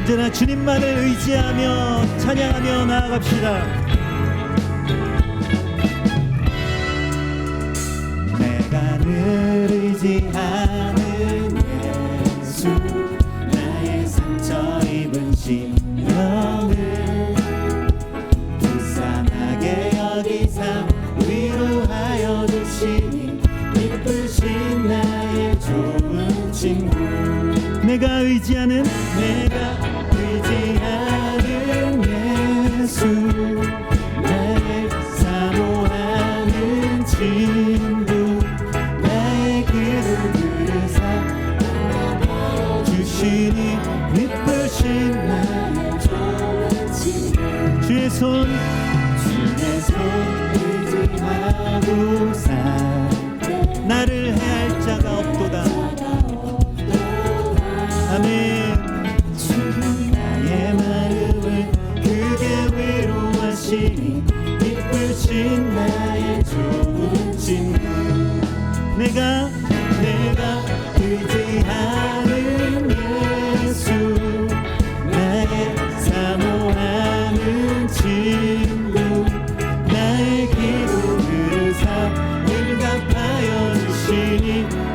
언제나 주님만을 의지하며 찬양하며 나아갑시다. 내가 늘 의지하는 예수, 나의 상처 입은 심령을 불쌍하게 여기사 위로하여 주시니 기쁘신 나의 좋은 친구. 내가 의지하는 예수, 나의 사모하는 친구, 나의 기도 들으사 주시니 기쁘신 나의 좋은 친구. 주의 손 의지하고 살 나를 해할 자가 없도다. 아멘. 나의 마음을 크게 위로하시니 기쁘신 나의 좋은 친구. 내가 의지하는 예수, 나의 사모하는 친구, 나의 기도 들으사 응답하여 주시니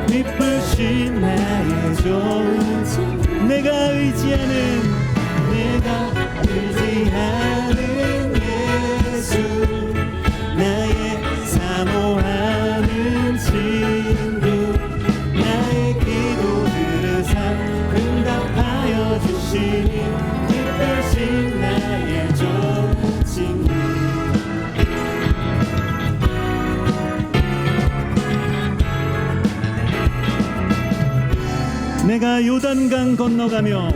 기쁘신 나의 좋은 친구. 내가 의지하는 예수, 나의 사모하는 친구, 나의 기도 들으사 응답하여 주시니 기쁘신 나의 좋은 친구. 내가 요단강 건너가며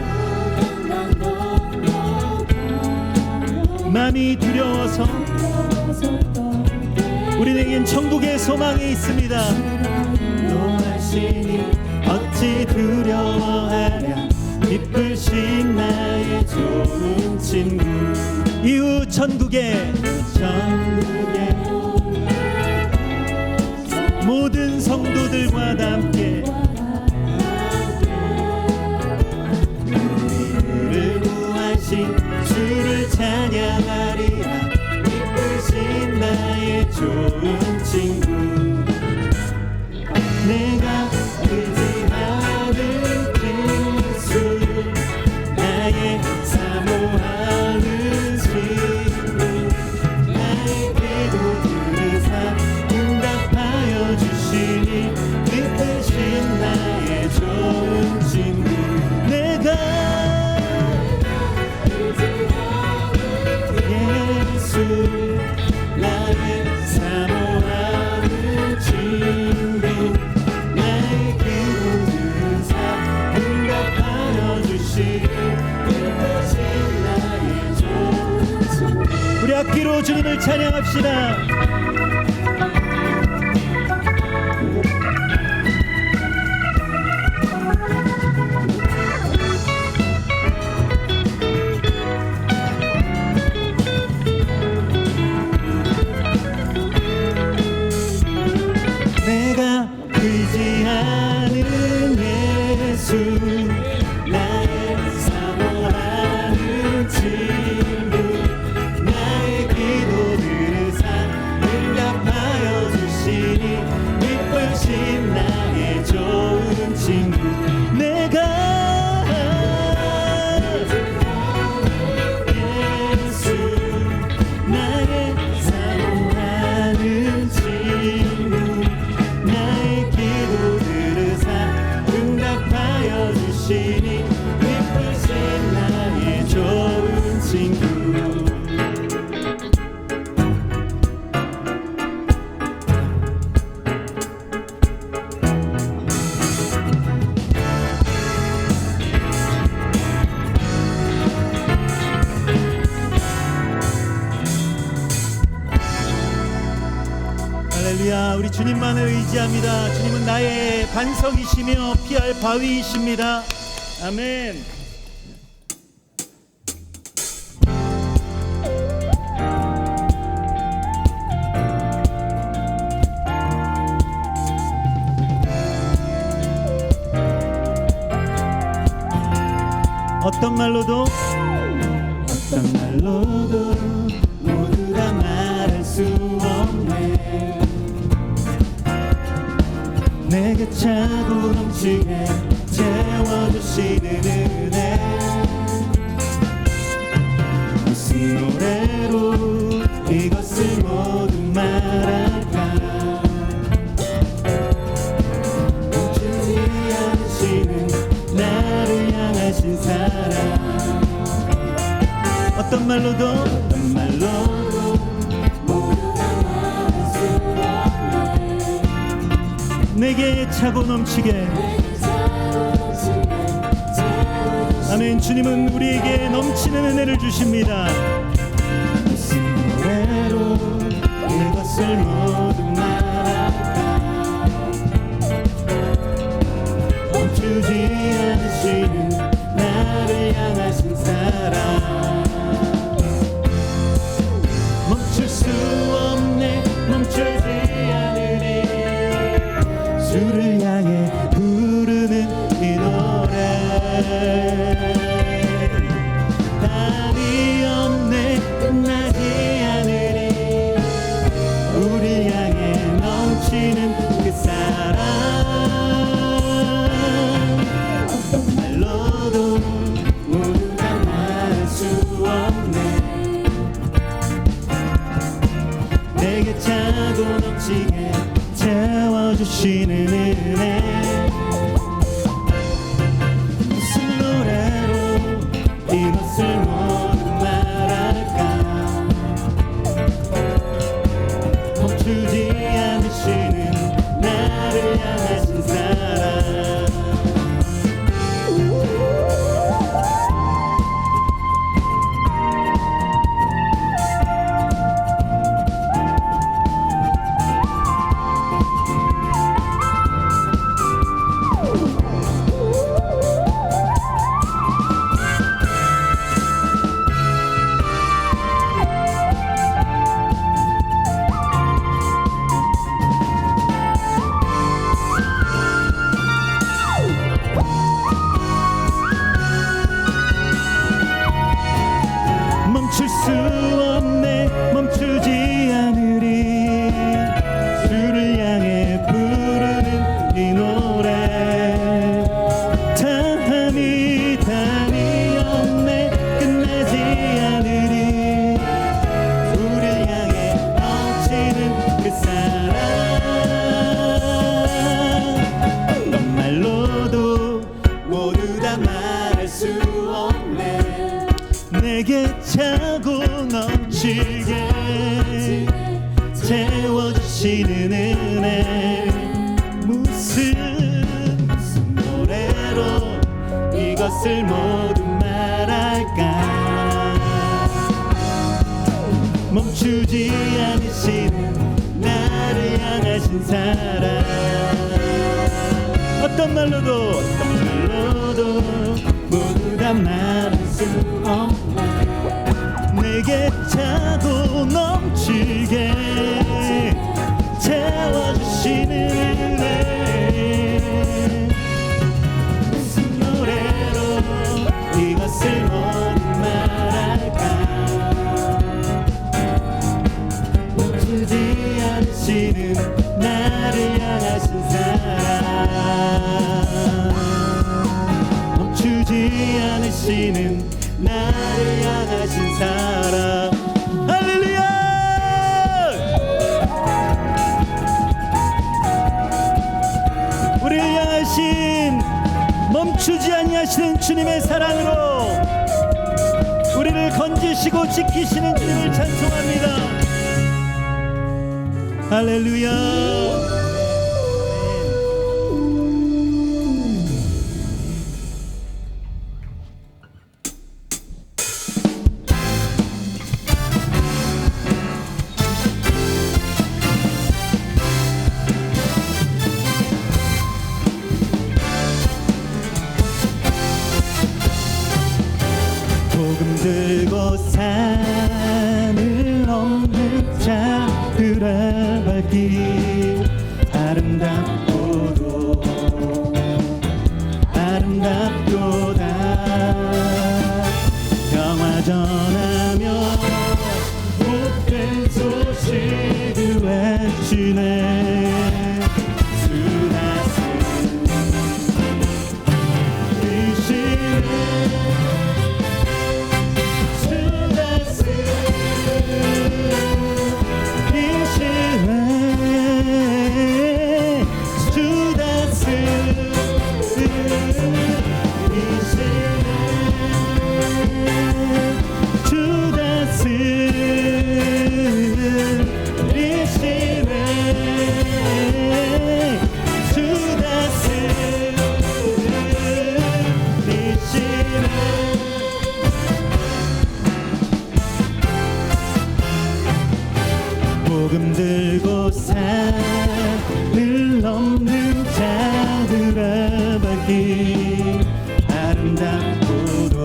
마음이 두려워서 우리에겐 천국의 소망이 있습니다. 노하시니 어찌 두려워하랴 기쁘신 나의 좋은 친구. 이후 천국의 모든 성도들과 다 함께 우리를 구하신 주를 찬양하리라 기쁘신 나의 좋은 친구. 내가 의지하는 예수, 나의 사모하는 친구, 나의 기도 들으사 응답하여 주시니 기쁘신 나의 좋은 친구. 내가 나의 사모하는 친구, 나의 기도 들으사 응답하여 주시니 기쁘신 나의 좋은 친구. 우리 악기로 주님을 찬양합시다. 할렐루야. 우리 주님만을 의지합니다. 주님은 나의 반석이시며 피할 바위이십니다. 아멘. 어떤 말로도 모두 다 말할 수 없네. 내게 차고 넘치게 채워주시는 은혜. 무슨 노래로 이것을 모두 말할까. 멈추지 않으시는 나를 향하신 사랑. 어떤 말로도 모두 다 말할 수 없네. 내게 차고 넘치게. 아멘. 주님은 우리에게 넘치는 은혜를 주십니다. 무슨 노래로 이것을 모두 말할까. 멈추지 않으시는 나를 향하신 사랑. 멈출 수 없네. 멈추지 않으리. 주를 향해 부르는 이 노래. 답이 없네. 끝나지 않으리. 우리 향해 넘치는 그 사랑. 어떤 말로도 모두 다 말할 수 없네. 내게 차고 넘치게 채워주시는 은혜. 무슨 노래로 이것을 모두 말할까. 멈추지 않으시는 나를 향하신 사랑. 멈출 수 없네. 멈추지 않으리. 주를 향해 부르는 이 노래. 담이 없네. 끝나지 않으리. 우리를 향해 넘치는 그 사랑. 어떤 말로도 모두 다 말할 수 없네. 내게 차고 넘치게 채워주시는 은혜. 무슨 노래로 이것을 모두 말할까. 멈추지 않으시는 나를 향하신 사랑. 어떤 말로도 모두 다 말할 수 없네. 내게 차고 넘치게 채워주시는 은혜. 무슨 노래로 이것을 모두 말할까. 멈추지 않으시는 나를 향하신 사랑. 멈추지 않으시는 나를 향하신 사랑. 할렐루야. 우리를 향하신 멈추지 아니하시는 주님의 사랑으로 우리를 건지시고 지키시는 주님을 찬송합니다. 할렐루야. 들고 산을 넘는 자들의 발길. 아름답도다 복음 들고 산을 넘는 자들아 밝기 아름답도다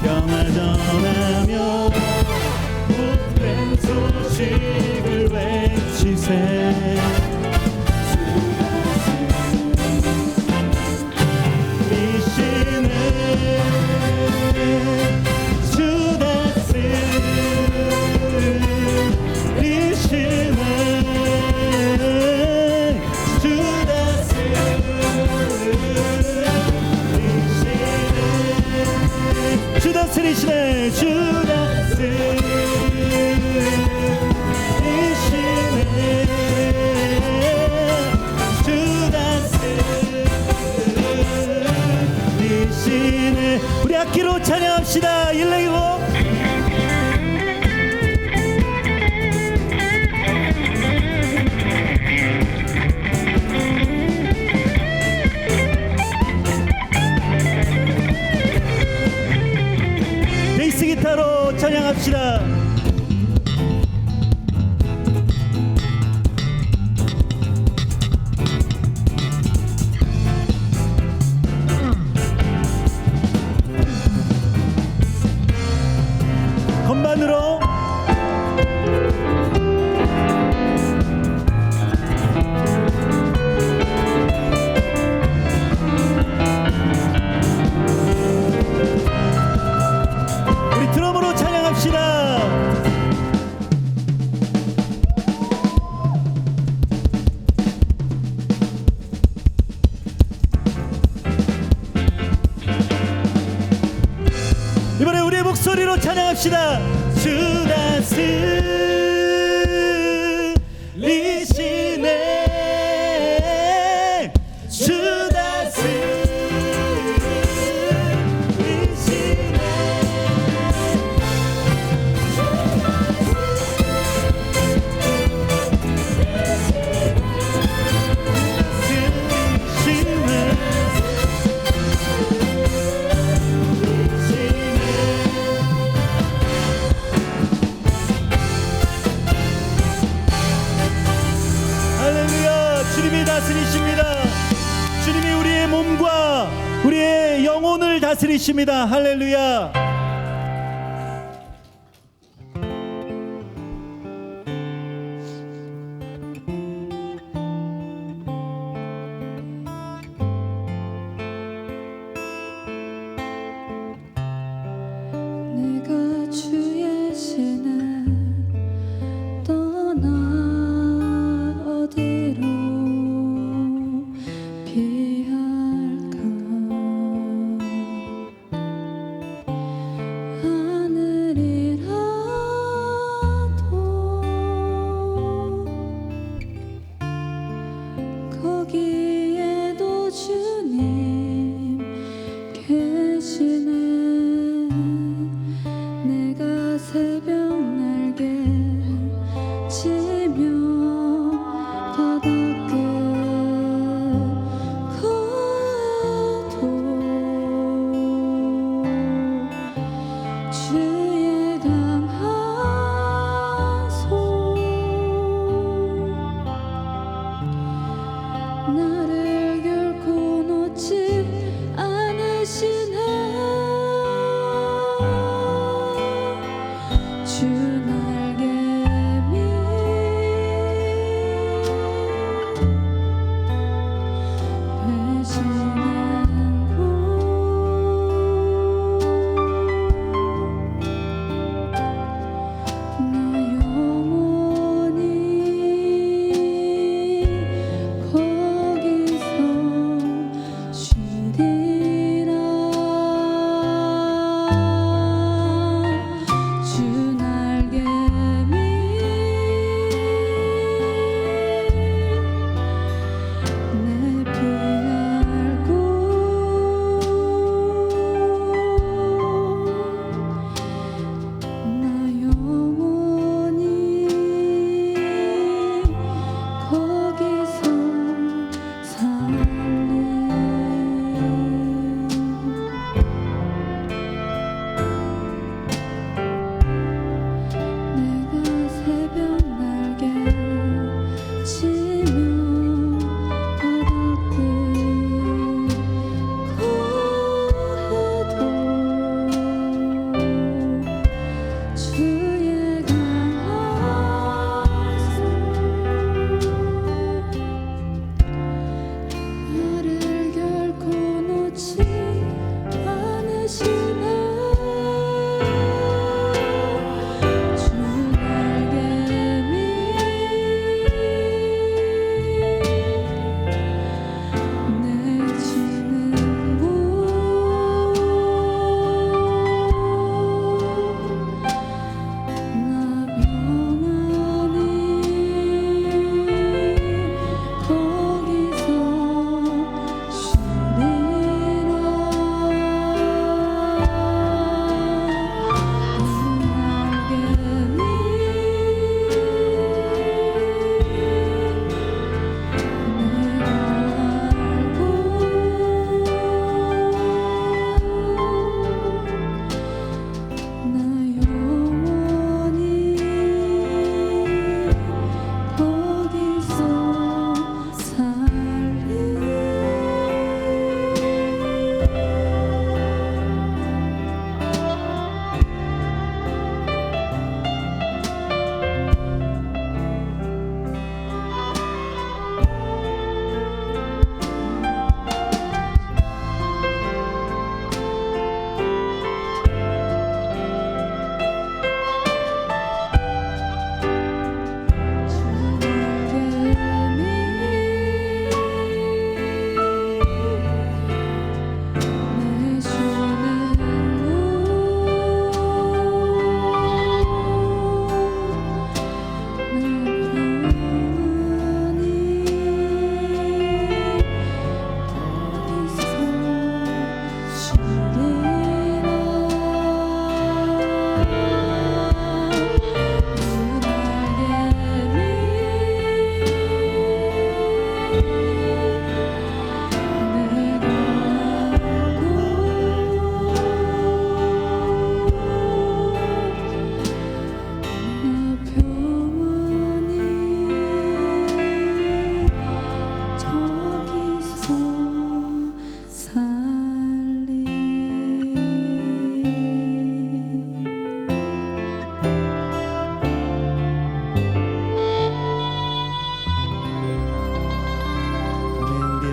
평화 전하며 복된 소식을 외치세 주다스리시네 주다스리시네 우리 악기로 찬양합시다. 119 베이스 기타로 찬양합시다. 건반으로 우리 드럼으로 찬양합시다. 이번에 우리의 목소리로 찬양합시다. 주다스리시네 할렐루야. 주님이 다스리십니다. 주님이 우리의 몸과 우리의 영혼을 다스리십니다. 할렐루야. 내가 주의 신을 떠나 어디로 피할까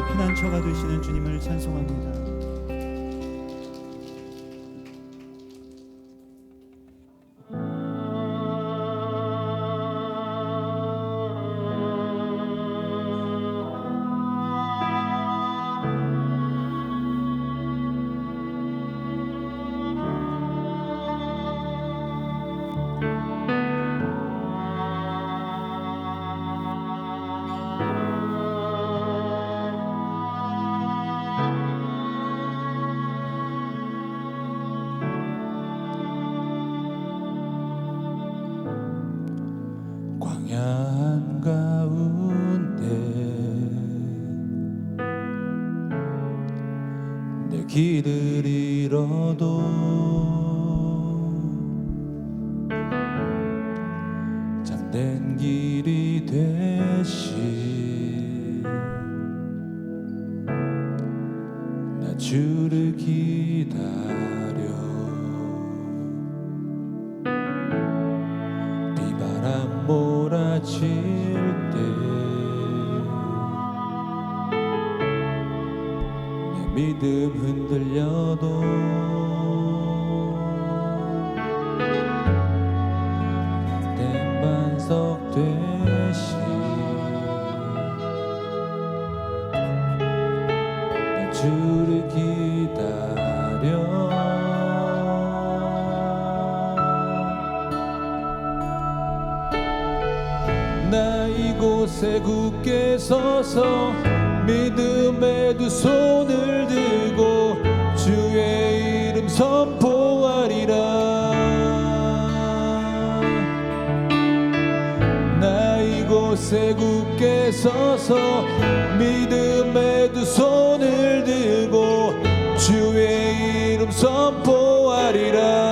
피난처가 되시는 주님을 찬송합니다. 광야 가운데 내 길을 잃어도 참된 길이 되시 나 주를 기다려 비바람 몰아칠 때 내 믿음 흔들려도 된 반석 되시 나 주를 기다려 나 이곳에 굳게 서서 믿음의 두 손을 들고 주의 이름 선포하리라 나 이곳에 굳게 서서 믿음의 두 손을 들고 주의 이름 선포하리라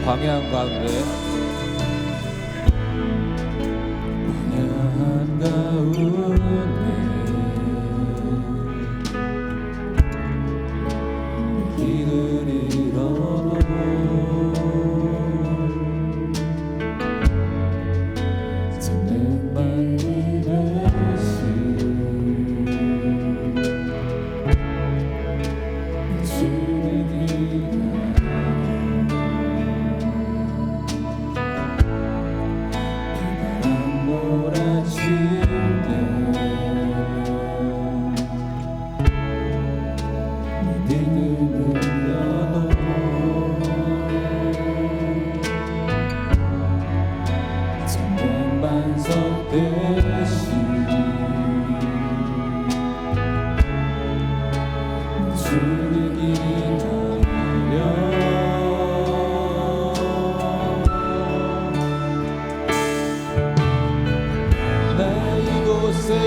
광야한 가운데 광야한 가운데 길을 잃어도 찾는 말이 되시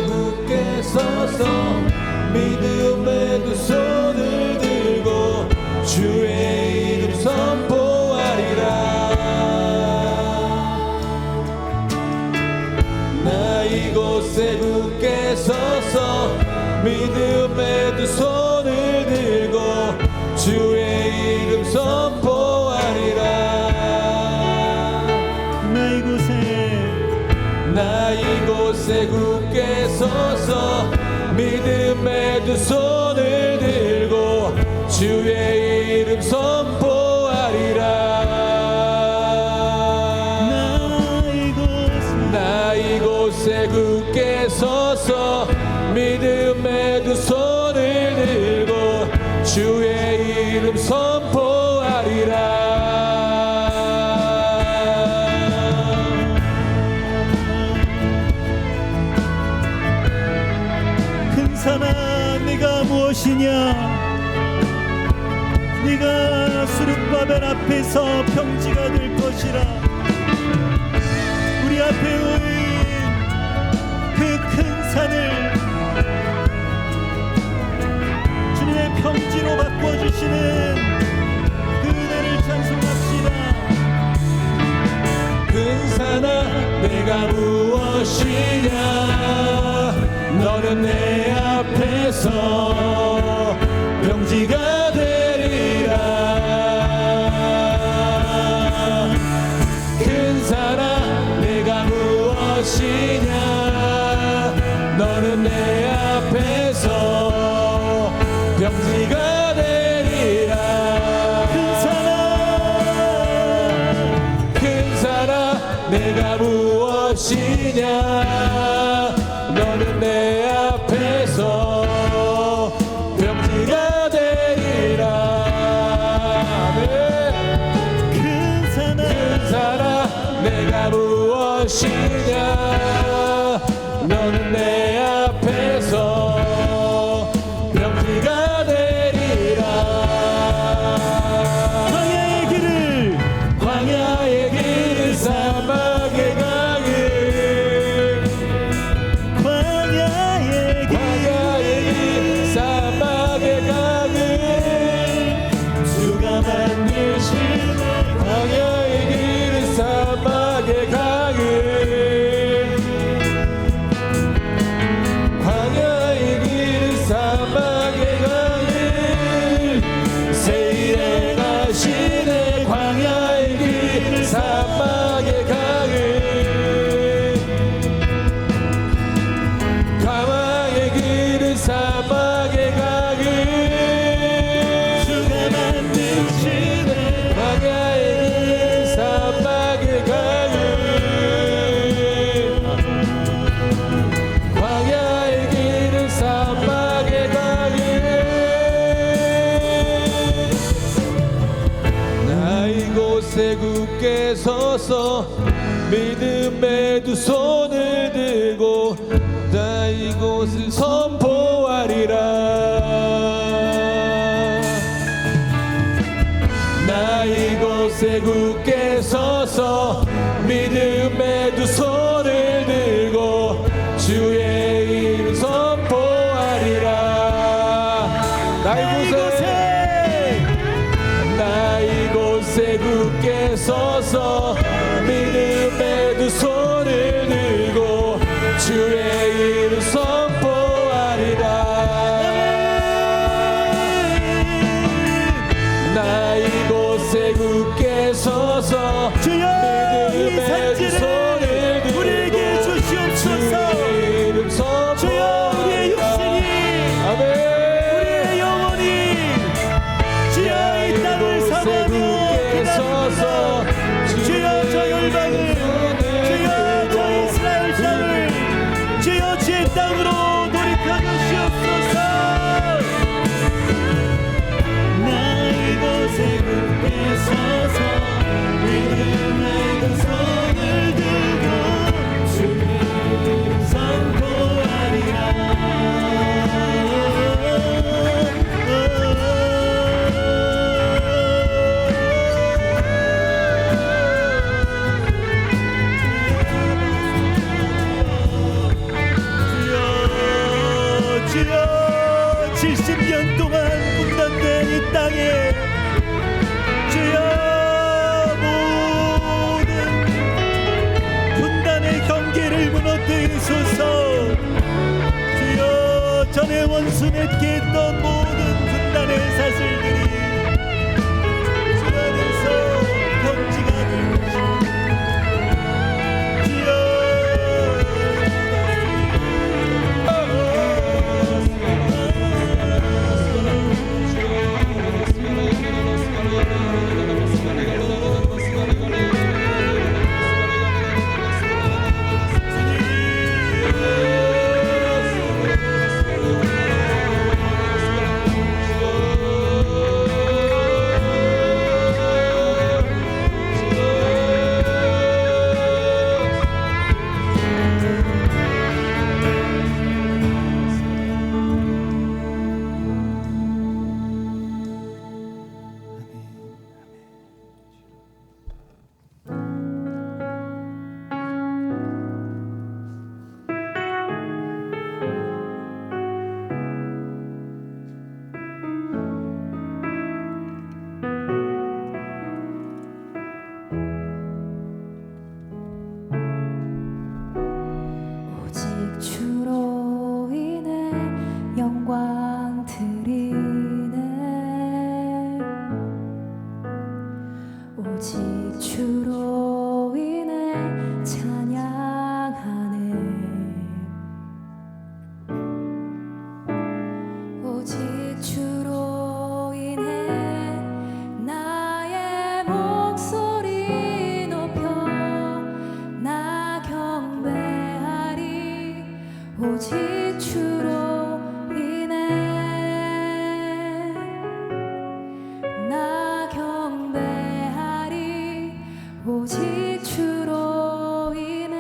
굳게 서서 믿음의 두 손을 들고 주의 이름 선포하리라. 나 이곳에 굳게 서서 믿음의 두 손을 들고 주의 이름 선포하리라. 나 이곳에 굳게 서서 믿음의 두 손을 들고 주의 이름 선포하리라. 나 이곳에 굳게 서서 믿음의 두 손을 들고 주의 이름 선포하리라. 산아 네가 무엇이냐. 네가 수룹바벨 앞에서 평지가 될 것이라. 우리 앞에 놓인 그 큰 산을 주님의 평지로 바꿔주시는 그 은혜를 찬송합시다. 큰 산아 내가 무엇이냐. 너는 내 앞에서 평지가 되리라. 큰 산아 내가 무엇이냐. 너는 내 앞에서 평지가 되리라. 큰 산아 내가 무엇이냐. 너는 내 앞에서 병지가 되리라. 큰 산아 내가 무엇이냐. 너는 내 앞에서 병지가 되리라. 광야의 길을 사막의 강을 광야의 길 사막의 강을 주가 만드신 광야의 길을 사막의 강을 광야의 길을 사막의 강을 세일해 가시네. 광야의 길 사막의 강을 광야의 길을 사막의 강을 주가 만드시네. 광야의 길 사막의 강을 광야의 길을 사막의 강을 나 이곳에 굳게 서서 믿음의 두 손을 들고 나 이곳을 선포하리라. 나 이곳에 굳게 서서 믿음의 두 손을 들고 주의 이름 선포하리라. 나 이곳에 이곳에 굳게 서서 믿음의 두 손을 들고 주의 이름 선포하리라. 나 이곳에 굳게 서서 주여 이 믿음의 두 산지를 손을 들고 우리에게 주시옵소서. 주의 이름 주여 우리의 선포하리라. 육신이 아멘. 우리의 영혼이 주여 이 땅을 사모하며 기다립니다. 주여 저 열방을 주여 저 이스라엘 땅을 주여 주의 땅으로 돌이켜 주시옵소서. 나 이곳에 굳게 서서 믿음의 두 손을 들고 주의 선포하리라. 주여 70년 동안 분단된 이 땅에 주여 모든 분단의 경계를 무너뜨리소서. 주여 전에 원수 맺게 했던 모든 분단의 사슬들이 주 안에서 경지가 되고 영광 드리네. 오직 주로 인해 찬양하네. 오직 주로 인해 나의 목소리 높여 나 경배하리. 오직 주로 오직 주로 인해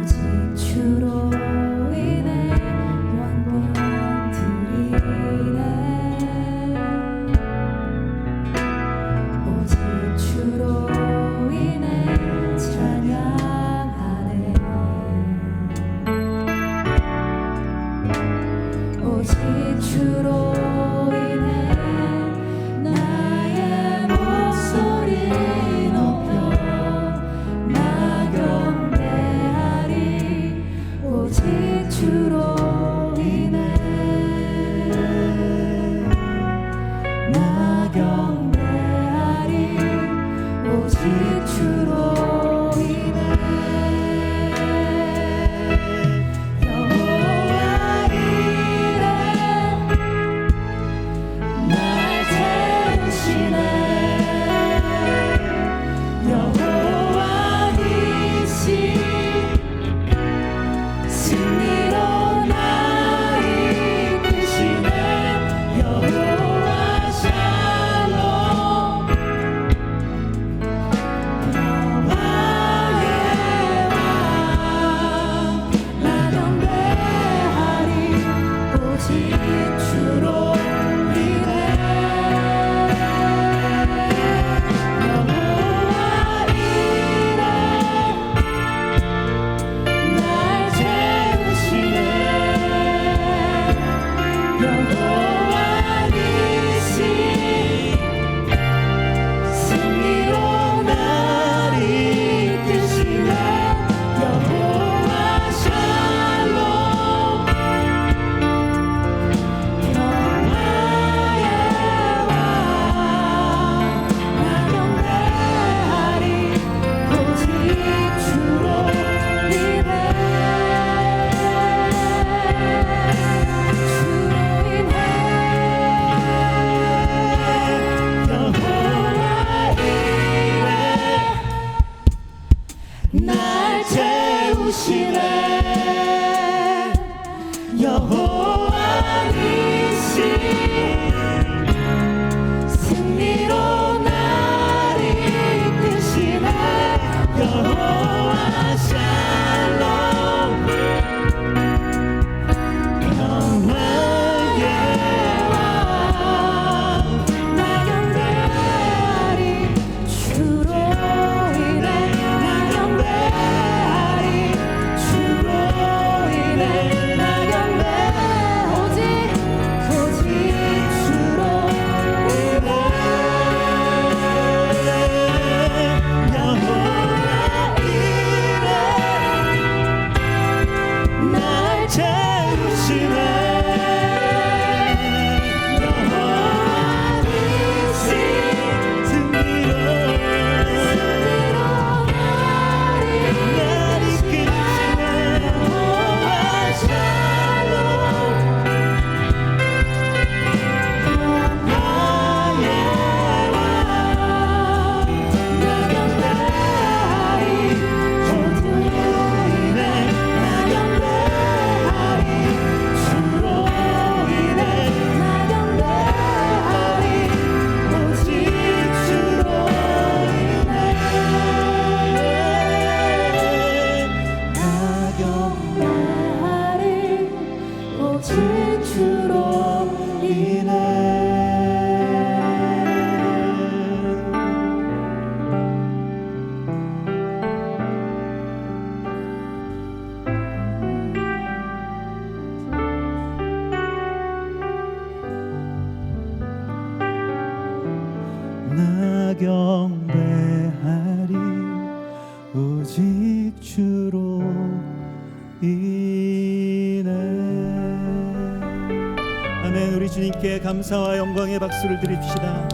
오직 주로 인해 영광 드리네. 오직 주로 인해 찬양하네. 오직 주로 주로 인해 나 경배하리. 오직 주로 인해 여호와 이레 날 채우시네. 여호와 니시 승리로 날 이끄시네. 여호와 샬롬 여호와의 왕 나 경배하리. 오직 주로 인해 여호와 이레 날 채우시네. 여호와 경배하리 오직 주로 인해. 아멘. 우리 주님께 감사와 영광의 박수를 드립시다.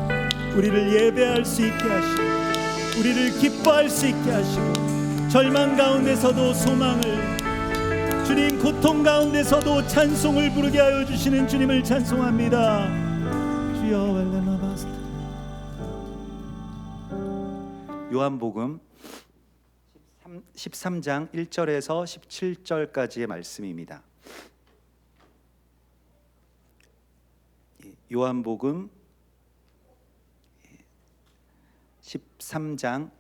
우리를 예배할 수 있게 하시고 우리를 기뻐할 수 있게 하시고 절망 가운데서도 소망을, 주님 고통 가운데서도 찬송을 부르게 하여 주시는 주님을 찬송합니다. 주여 왈레마바스타. 요한복음 13장 1절에서 17절까지의 말씀입니다. 요한복음 13장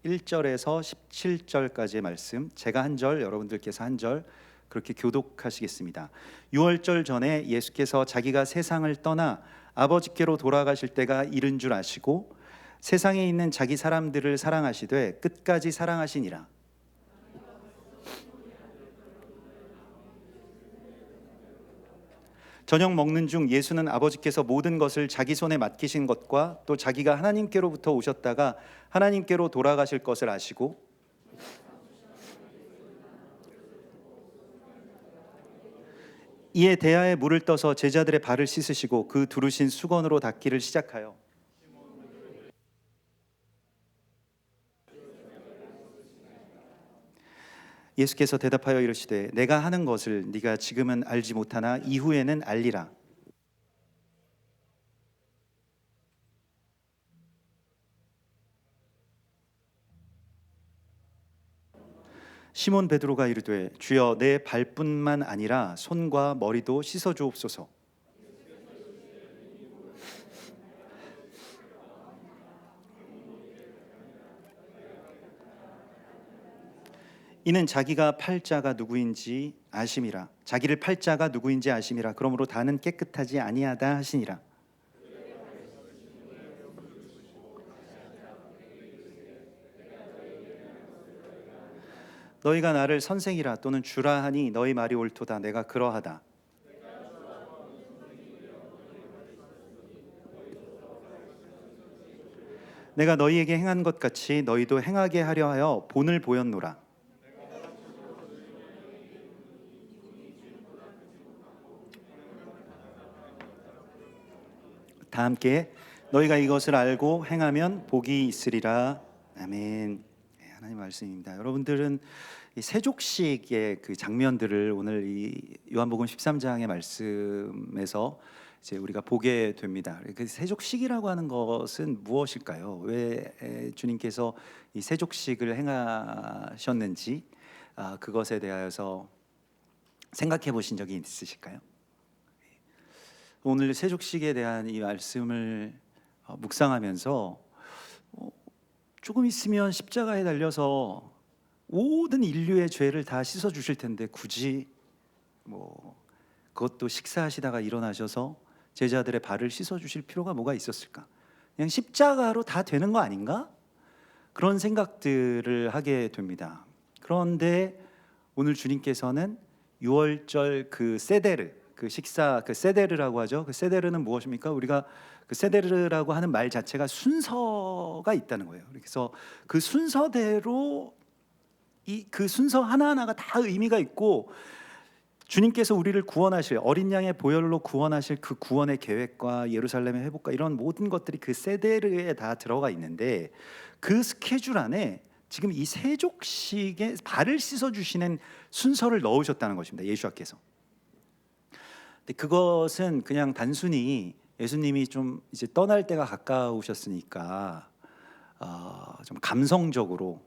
1절에서 17절까지의 말씀, 제가 한 절, 여러분들께서 한 절 그렇게 교독하시겠습니다. 유월절 전에 예수께서 자기가 세상을 떠나 아버지께로 돌아가실 때가 이른 줄 아시고 세상에 있는 자기 사람들을 사랑하시되 끝까지 사랑하시니라. 저녁 먹는 중 예수는 아버지께서 모든 것을 자기 손에 맡기신 것과 또 자기가 하나님께로부터 오셨다가 하나님께로 돌아가실 것을 아시고 이에 대야에 물을 떠서 제자들의 발을 씻으시고 그 두르신 수건으로 닦기를 시작하여 예수께서 대답하여 이르시되 내가 하는 것을 네가 지금은 알지 못하나 이후에는 알리라. 시몬 베드로가 이르되 주여 내 발뿐만 아니라 손과 머리도 씻어 주옵소서. 이는 자기가 팔자가 누구인지 아심이라. 자기를 팔자가 누구인지 아심이라. 그러므로 다는 깨끗하지 아니하다 하시니라. 너희가 나를 선생이라 또는 주라 하니 너희 말이 옳도다. 내가 그러하다. 내가 너희에게 행한 것 같이 너희도 행하게 하려 하여 본을 보였노라. 다 함께 너희가 이것을 알고 행하면 복이 있으리라. 아멘. 하나님 말씀입니다. 여러분들은 이 세족식의 그 장면들을 오늘 이 요한복음 13장의 말씀에서 이제 우리가 보게 됩니다. 그 세족식이라고 하는 것은 무엇일까요? 왜 주님께서 이 세족식을 행하셨는지 그것에 대하여서 생각해 보신 적이 있으실까요? 오늘 세족식에 대한 이 말씀을 묵상하면서 조금 있으면 십자가에 달려서 모든 인류의 죄를 다 씻어 주실 텐데 굳이 그것도 식사하시다가 일어나셔서 제자들의 발을 씻어 주실 필요가 뭐가 있었을까? 그냥 십자가로 다 되는 거 아닌가? 그런 생각들을 하게 됩니다. 그런데 오늘 주님께서는 유월절 그 세데르, 그 식사, 그 세데르라고 하죠. 그 세데르는 무엇입니까? 우리가 그 세데르라고 하는 말 자체가 순서가 있다는 거예요. 그래서 그 순서대로 그 순서 하나하나가 다 의미가 있고 주님께서 우리를 구원하실, 어린 양의 보혈로 구원하실 그 구원의 계획과 예루살렘의 회복과 이런 모든 것들이 그 세데르에 다 들어가 있는데 그 스케줄 안에 지금 이 세족식에 발을 씻어 주시는 순서를 넣으셨다는 것입니다. 예수님께서. 근데 그것은 그냥 단순히 예수님이 좀 이제 떠날 때가 가까우셨으니까 좀 감성적으로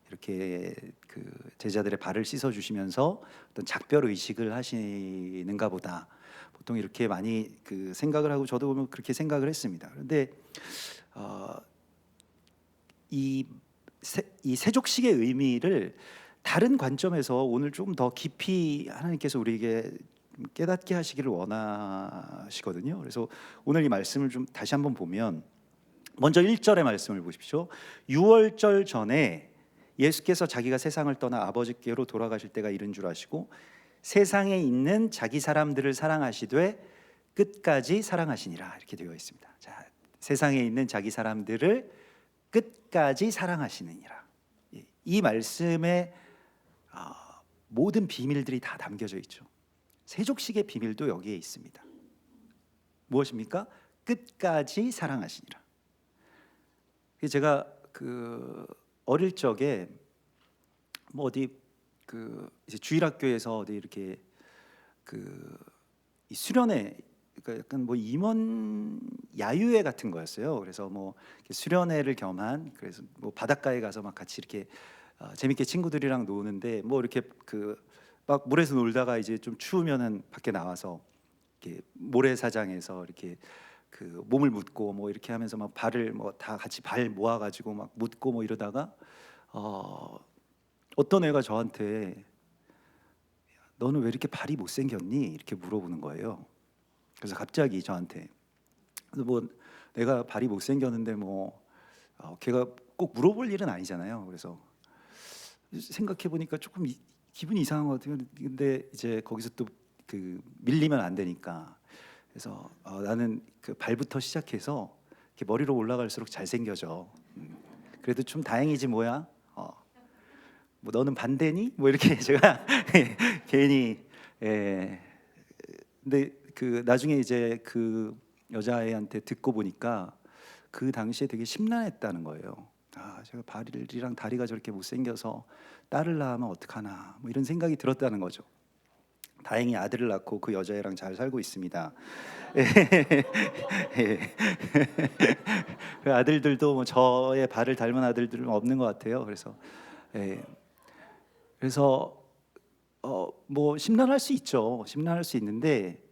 이렇게 그 제자들의 발을 씻어 주시면서 어떤 작별 의식을 하시는가 보다. 보통 이렇게 많이 그 생각을 하고 저도 보면 그렇게 생각을 했습니다. 그런데 이 세족식의 의미를 다른 관점에서 오늘 조금 더 깊이 하나님께서 우리에게 깨닫게 하시기를 원하시거든요. 그래서 오늘 이 말씀을 좀 다시 한번 보면 먼저 1절의 말씀을 보십시오. 유월절 전에 예수께서 자기가 세상을 떠나 아버지께로 돌아가실 때가 이른 줄 아시고 세상에 있는 자기 사람들을 사랑하시되 끝까지 사랑하시니라 이렇게 되어 있습니다. 자, 세상에 있는 자기 사람들을 끝까지 사랑하시느니라. 이 말씀에 모든 비밀들이 다 담겨져 있죠. 세족식의 비밀도 여기에 있습니다. 무엇입니까? 끝까지 사랑하시니라. 제가 어릴 적에 뭐 어디 이제 주일학교에서 어디 이렇게 이 수련회, 그러니까 약간 뭐 임원 야유회 같은 거였어요. 그래서 뭐 수련회를 겸한, 그래서 뭐 바닷가에 가서 막 같이 이렇게 재밌게 친구들이랑 노는데, 뭐 이렇게 막 물에서 놀다가 이제 좀 추우면은 밖에 나와서 이렇게 모래사장에서 이렇게 몸을 묻고 뭐 이렇게 하면서 막 발을 뭐 다 같이 발 모아가지고 막 묻고 뭐 이러다가 어떤 애가 저한테 너는 왜 이렇게 발이 못생겼니? 이렇게 물어보는 거예요. 그래서 갑자기 저한테, 그래서 뭐 내가 발이 못생겼는데 뭐 걔가 꼭 물어볼 일은 아니잖아요. 그래서 생각해 보니까 조금 기분이 이상한 것 같아요. 근데 이제 거기서 또 밀리면 안 되니까, 그래서 나는 발부터 시작해서 이렇게 머리로 올라갈수록 잘생겨져. 그래도 좀 다행이지 뭐야. 뭐 너는 반대니? 뭐 이렇게 제가 괜히 근데 나중에 이제 여자애한테 듣고 보니까 그 당시에 되게 심란했다는 거예요. 제가 발이랑 다리가 저렇게 못생겨서 딸을 낳으면 어떡하나, 뭐 이런 생각이 들었다는 거죠. 다행히 아들을 낳고 그 여자애랑 잘 살고 있습니다. 그 아들들도 뭐 저의 발을 닮은 아들들은 없는 것 같아요. 그래서 뭐 심란할 수 있죠. 심란할 수 있는데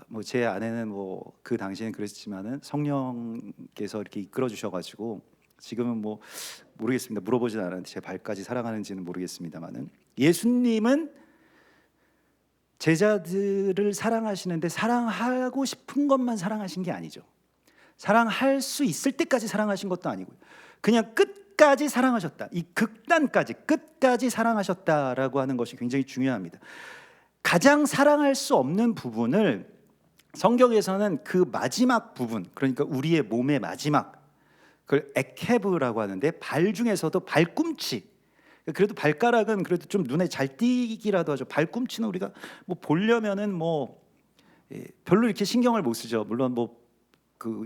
뭐 제 아내는 뭐 그 당시에는 그랬지만은 성령께서 이렇게 이끌어 주셔가지고 지금은 뭐 모르겠습니다. 물어보진 않았는데 제 발까지 사랑하는지는 모르겠습니다만은, 예수님은 제자들을 사랑하시는데 사랑하고 싶은 것만 사랑하신 게 아니죠. 사랑할 수 있을 때까지 사랑하신 것도 아니고요. 그냥 끝까지 사랑하셨다. 이 극단까지 끝까지 사랑하셨다라고 하는 것이 굉장히 중요합니다. 가장 사랑할 수 없는 부분을 성경에서는 그 마지막 부분, 그러니까 우리의 몸의 마지막, 그걸 에케브라고 하는데, 발 중에서도 발꿈치. 그래도 발가락은 그래도 좀 눈에 잘 띄기라도 하죠. 발꿈치는 우리가 뭐 보려면은 뭐 별로 이렇게 신경을 못 쓰죠. 물론 뭐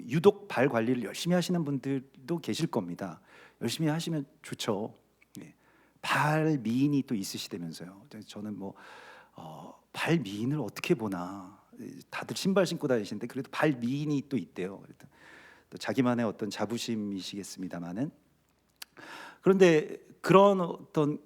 유독 발 관리를 열심히 하시는 분들도 계실 겁니다. 열심히 하시면 좋죠. 발 미인이 또 있으시다면서요. 저는 뭐 발 미인을 어떻게 보나. 다들 신발 신고 다니시는데 그래도 발 미인이 또 있대요. 또 자기만의 어떤 자부심이시겠습니다만은, 그런데 그런 어떤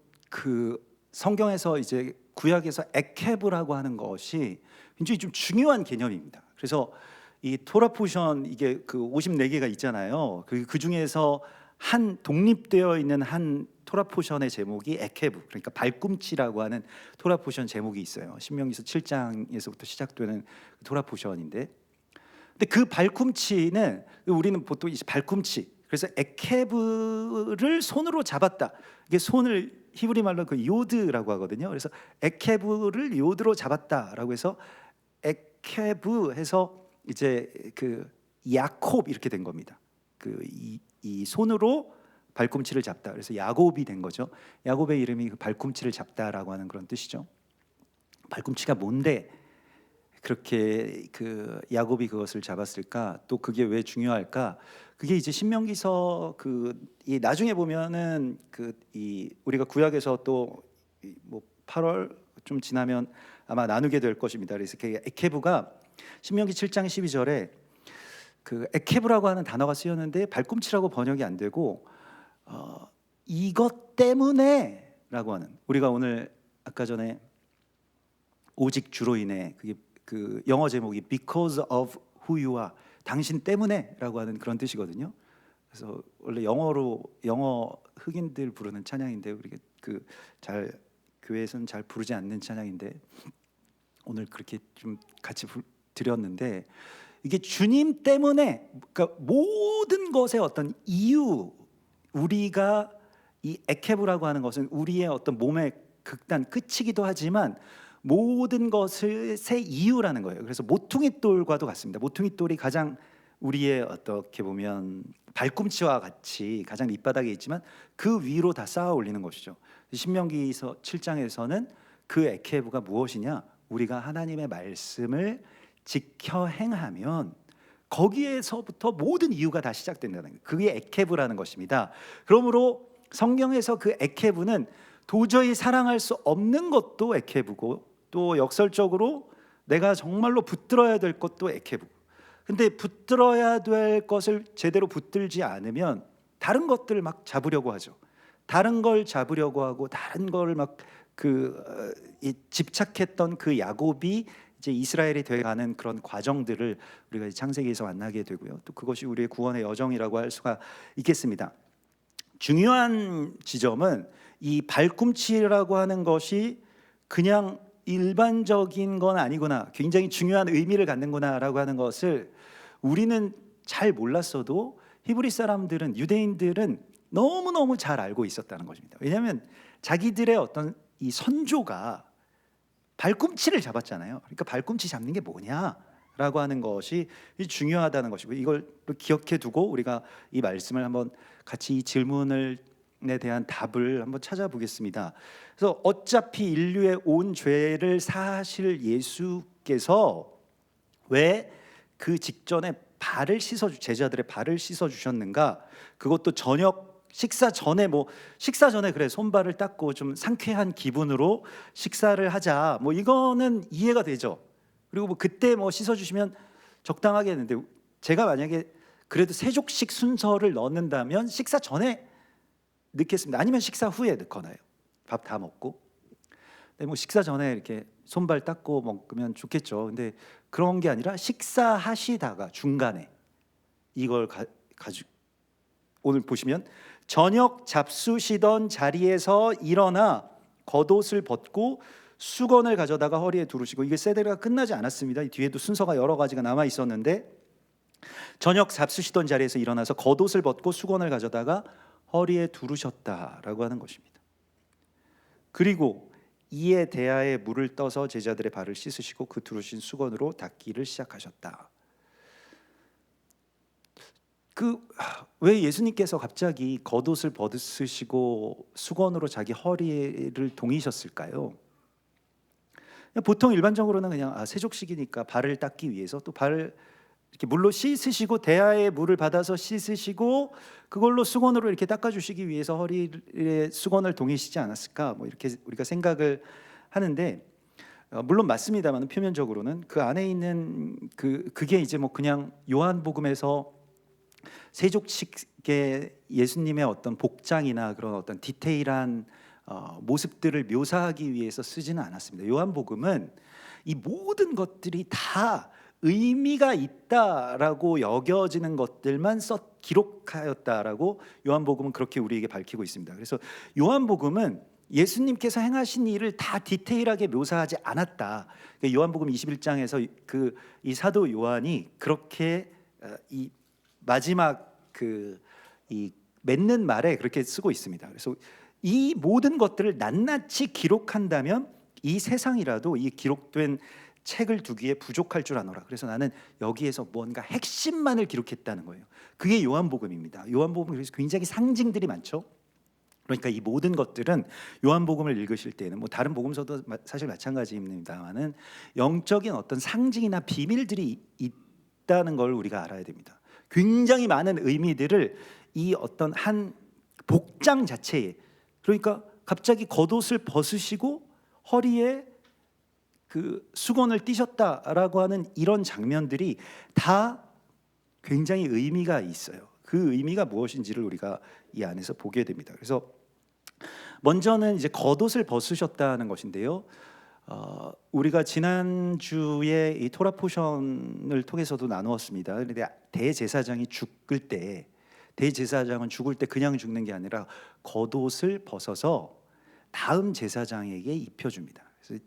성경에서 이제 구약에서 에케브라고 하는 것이 굉장히 좀 중요한 개념입니다. 그래서 이 토라 포션, 이게 54개가 있잖아요. 그 중에서 한 독립되어 있는 한 토라 포션의 제목이 에케브, 그러니까 발꿈치라고 하는 토라 포션 제목이 있어요. 신명기서 7장에서부터 시작되는 토라 포션인데, 근데 그 발꿈치는 우리는 보통 이 발꿈치, 그래서 에케브를 손으로 잡았다. 이게 손을 히브리 말로 요드라고 하거든요. 그래서 에케브를 요드로 잡았다라고 해서 에케브 해서 이제 야콥 이렇게 된 겁니다. 이 손으로 발꿈치를 잡다. 그래서 야곱이 된 거죠. 야곱의 이름이 발꿈치를 잡다라고 하는 그런 뜻이죠. 발꿈치가 뭔데 그렇게 야곱이 그것을 잡았을까? 또 그게 왜 중요할까? 그게 이제 신명기서 이 나중에 보면은 우리가 구약에서 또 뭐 8월 좀 지나면 아마 나누게 될 것입니다. 그래서 에케브가 신명기 7장 12절에 에케브라고 하는 단어가 쓰였는데 발꿈치라고 번역이 안 되고 이것 때문에라고 하는, 우리가 오늘 아까 전에 오직 주로 인해, 그게 영어 제목이 Because of who you are, 당신 때문에라고 하는 그런 뜻이거든요. 그래서 원래 영어 흑인들 부르는 찬양인데 우리가 교회에서는 잘 부르지 않는 찬양인데 오늘 그렇게 좀 같이 드렸는데, 이게 주님 때문에, 그러니까 모든 것의 어떤 이유, 우리가 이 에케브라고 하는 것은 우리의 어떤 몸의 극단 끝이기도 하지만 모든 것의 이유라는 거예요. 그래서 모퉁이 돌과도 같습니다. 모퉁이 돌이 가장 우리의 어떻게 보면 발꿈치와 같이 가장 밑바닥에 있지만 그 위로 다 쌓아 올리는 것이죠. 신명기서 7장에서는 그 에케브가 무엇이냐? 우리가 하나님의 말씀을 지켜 행하면 거기에서부터 모든 이유가 다 시작된다는 거예요. 그게 에케브라는 것입니다. 그러므로 성경에서 그 에케브는 도저히 사랑할 수 없는 것도 에케브고, 또 역설적으로 내가 정말로 붙들어야 될 것도 에케브고. 근데 붙들어야 될 것을 제대로 붙들지 않으면 다른 것들을 막 잡으려고 하죠. 다른 걸 잡으려고 하고 다른 걸 막 집착했던 그 야곱이 이제 이스라엘이 되어가는 그런 과정들을 우리가 창세기에서 만나게 되고요. 또 그것이 우리의 구원의 여정이라고 할 수가 있겠습니다. 중요한 지점은 이 발꿈치라고 하는 것이 그냥 일반적인 건 아니구나, 굉장히 중요한 의미를 갖는구나라고 하는 것을 우리는 잘 몰랐어도 히브리 사람들은, 유대인들은 너무너무 잘 알고 있었다는 것입니다. 왜냐하면 자기들의 어떤 이 선조가 발꿈치를 잡았잖아요. 그러니까 발꿈치 잡는 게 뭐냐라고 하는 것이 중요하다는 것이고, 이걸 기억해 두고 우리가 이 말씀을 한번 같이 이 질문에 대한 답을 한번 찾아보겠습니다. 그래서 어차피 인류의 온 죄를 사실 예수께서 왜 그 직전에 제자들의 발을 씻어 주셨는가? 그것도 저녁 식사 전에, 식사 전에 그래 손발을 닦고 좀 상쾌한 기분으로 식사를 하자, 이거는 이해가 되죠. 그리고 그때 씻어 주시면 적당하겠는데, 제가 만약에 그래도 세족식 순서를 넣는다면 식사 전에 넣겠습니다. 아니면 식사 후에 넣거나요. 밥 다 먹고. 근데 식사 전에 이렇게 손발 닦고 먹으면 좋겠죠. 근데 그런 게 아니라 식사하시다가 중간에 이걸 가지고, 오늘 보시면 저녁 잡수시던 자리에서 일어나 겉옷을 벗고 수건을 가져다가 허리에 두르시고, 이게 세대가 끝나지 않았습니다. 이 뒤에도 순서가 여러 가지가 남아 있었는데, 저녁 잡수시던 자리에서 일어나서 겉옷을 벗고 수건을 가져다가 허리에 두르셨다라고 하는 것입니다. 그리고 이에 대하에 물을 떠서 제자들의 발을 씻으시고 그 두르신 수건으로 닦기를 시작하셨다. 왜 예수님께서 갑자기 겉옷을 벗으시고 수건으로 자기 허리를 동이셨을까요? 보통 일반적으로는 그냥 세족식이니까 발을 닦기 위해서, 또 발을 이렇게 물로 씻으시고 대야의 물을 받아서 씻으시고 그걸로 수건으로 이렇게 닦아주시기 위해서 허리에 수건을 동이시지 않았을까, 이렇게 우리가 생각을 하는데, 물론 맞습니다만 표면적으로는 그 안에 있는 그게 이제 그냥 요한복음에서 세족식의 예수님의 어떤 복장이나 그런 어떤 디테일한 모습들을 묘사하기 위해서 쓰지는 않았습니다. 요한복음은 이 모든 것들이 다 의미가 있다라고 여겨지는 것들만 기록하였다라고 요한복음은 그렇게 우리에게 밝히고 있습니다. 그래서 요한복음은 예수님께서 행하신 일을 다 디테일하게 묘사하지 않았다. 요한복음 21장에서 이 사도 요한이 그렇게 이 마지막 이 맺는 말에 그렇게 쓰고 있습니다. 그래서 이 모든 것들을 낱낱이 기록한다면 이 세상이라도 이 기록된 책을 두기에 부족할 줄 아노라. 그래서 나는 여기에서 뭔가 핵심만을 기록했다는 거예요. 그게 요한복음입니다. 요한복음은 그래서 굉장히 상징들이 많죠. 그러니까 이 모든 것들은 요한복음을 읽으실 때는 다른 복음서도 사실 마찬가지입니다만은 영적인 어떤 상징이나 비밀들이 있다는 걸 우리가 알아야 됩니다. 굉장히 많은 의미들을 이 어떤 한 복장 자체에, 그러니까 갑자기 겉옷을 벗으시고 허리에 수건을 띠셨다라고 하는 이런 장면들이 다 굉장히 의미가 있어요. 그 의미가 무엇인지를 우리가 이 안에서 보게 됩니다. 그래서 먼저는 이제 겉옷을 벗으셨다는 것인데요. 우리가 지난주에 이 토라 포션을 통해서도 나누었습니다. 그런데 대제사장이 죽을 때, 대제사장은 죽을 때 그냥 죽는 게 아니라 겉옷을 벗어서 다음 제사장에게 입혀줍니다. 그래서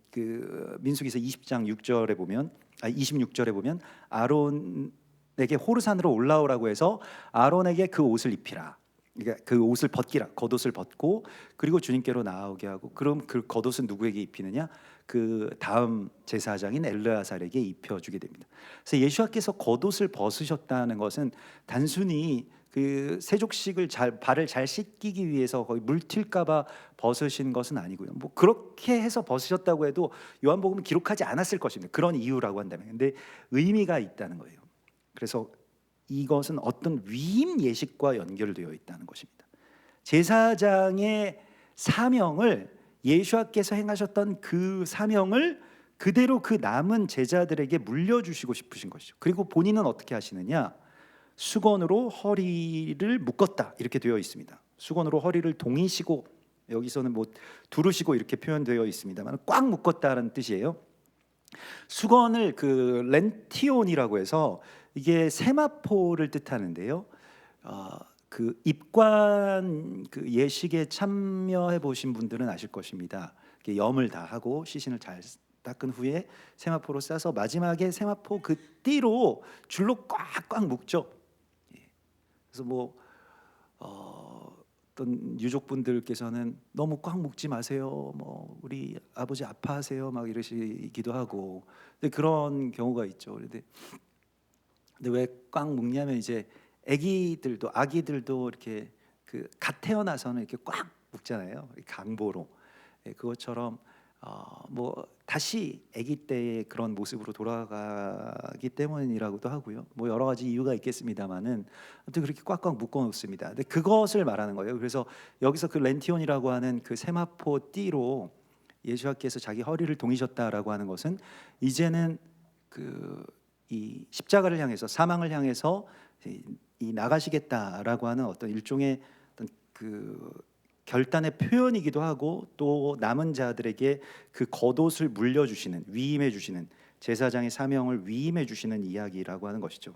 민수기서 20장 6절에 보면 26절에 보면 아론에게 호르산으로 올라오라고 해서 아론에게 그 옷을 입히라. 그러니까 그 옷을 벗기라. 겉옷을 벗고 그리고 주님께로 나오게 하고, 그럼 그 겉옷은 누구에게 입히느냐? 그 다음 제사장인 엘르아살에게 입혀주게 됩니다. 그래서 예수와께서 겉옷을 벗으셨다는 것은 단순히 그 세족식을 발을 잘 씻기기 위해서 거의 물 튈까봐 벗으신 것은 아니고요. 뭐 그렇게 해서 벗으셨다고 해도 요한복음은 기록하지 않았을 것입니다. 그런 이유라고 한다면. 근데 의미가 있다는 거예요. 그래서 이것은 어떤 위임 예식과 연결되어 있다는 것입니다. 제사장의 사명을 예수와께서 행하셨던 그 사명을 그대로 그 남은 제자들에게 물려주시고 싶으신 것이죠. 그리고 본인은 어떻게 하시느냐? 수건으로 허리를 묶었다 이렇게 되어 있습니다. 수건으로 허리를 동이시고, 여기서는 뭐 두르시고 이렇게 표현되어 있습니다만 꽉 묶었다는 뜻이에요. 수건을 그 렌티온이라고 해서 이게 세마포를 뜻하는데요. 그 입관 그 예식에 참여해 보신 분들은 아실 것입니다. 이렇게 염을 다 하고 시신을 잘 닦은 후에 세마포로 싸서 마지막에 세마포 그 띠로 줄로 꽉꽉 묶죠. 그래서 뭐 어떤 유족분들께서는 너무 꽉 묶지 마세요. 뭐 우리 아버지 아파하세요. 막 이러시기도 하고. 근데 그런 경우가 있죠. 근데 왜 꽉 묶냐면 이제 아기들도 이렇게 그 갓 태어나서는 이렇게 꽉 묶잖아요. 강보로. 그것처럼 뭐 다시 아기 때의 그런 모습으로 돌아가기 때문이라고도 하고요. 뭐 여러 가지 이유가 있겠습니다만은 아무튼 그렇게 꽉꽉 묶어 놓습니다. 근데 그것을 말하는 거예요. 그래서 여기서 그 렌티온이라고 하는 그 세마포 띠로 예수와께서 자기 허리를 동이셨다라고 하는 것은 이제는 그 이 십자가를 향해서, 사망을 향해서 이 나가시겠다라고 하는 어떤 일종의 어떤 그 결단의 표현이기도 하고, 또 남은 자들에게 그 겉옷을 물려주시는, 위임해 주시는, 제사장의 사명을 위임해 주시는 이야기라고 하는 것이죠.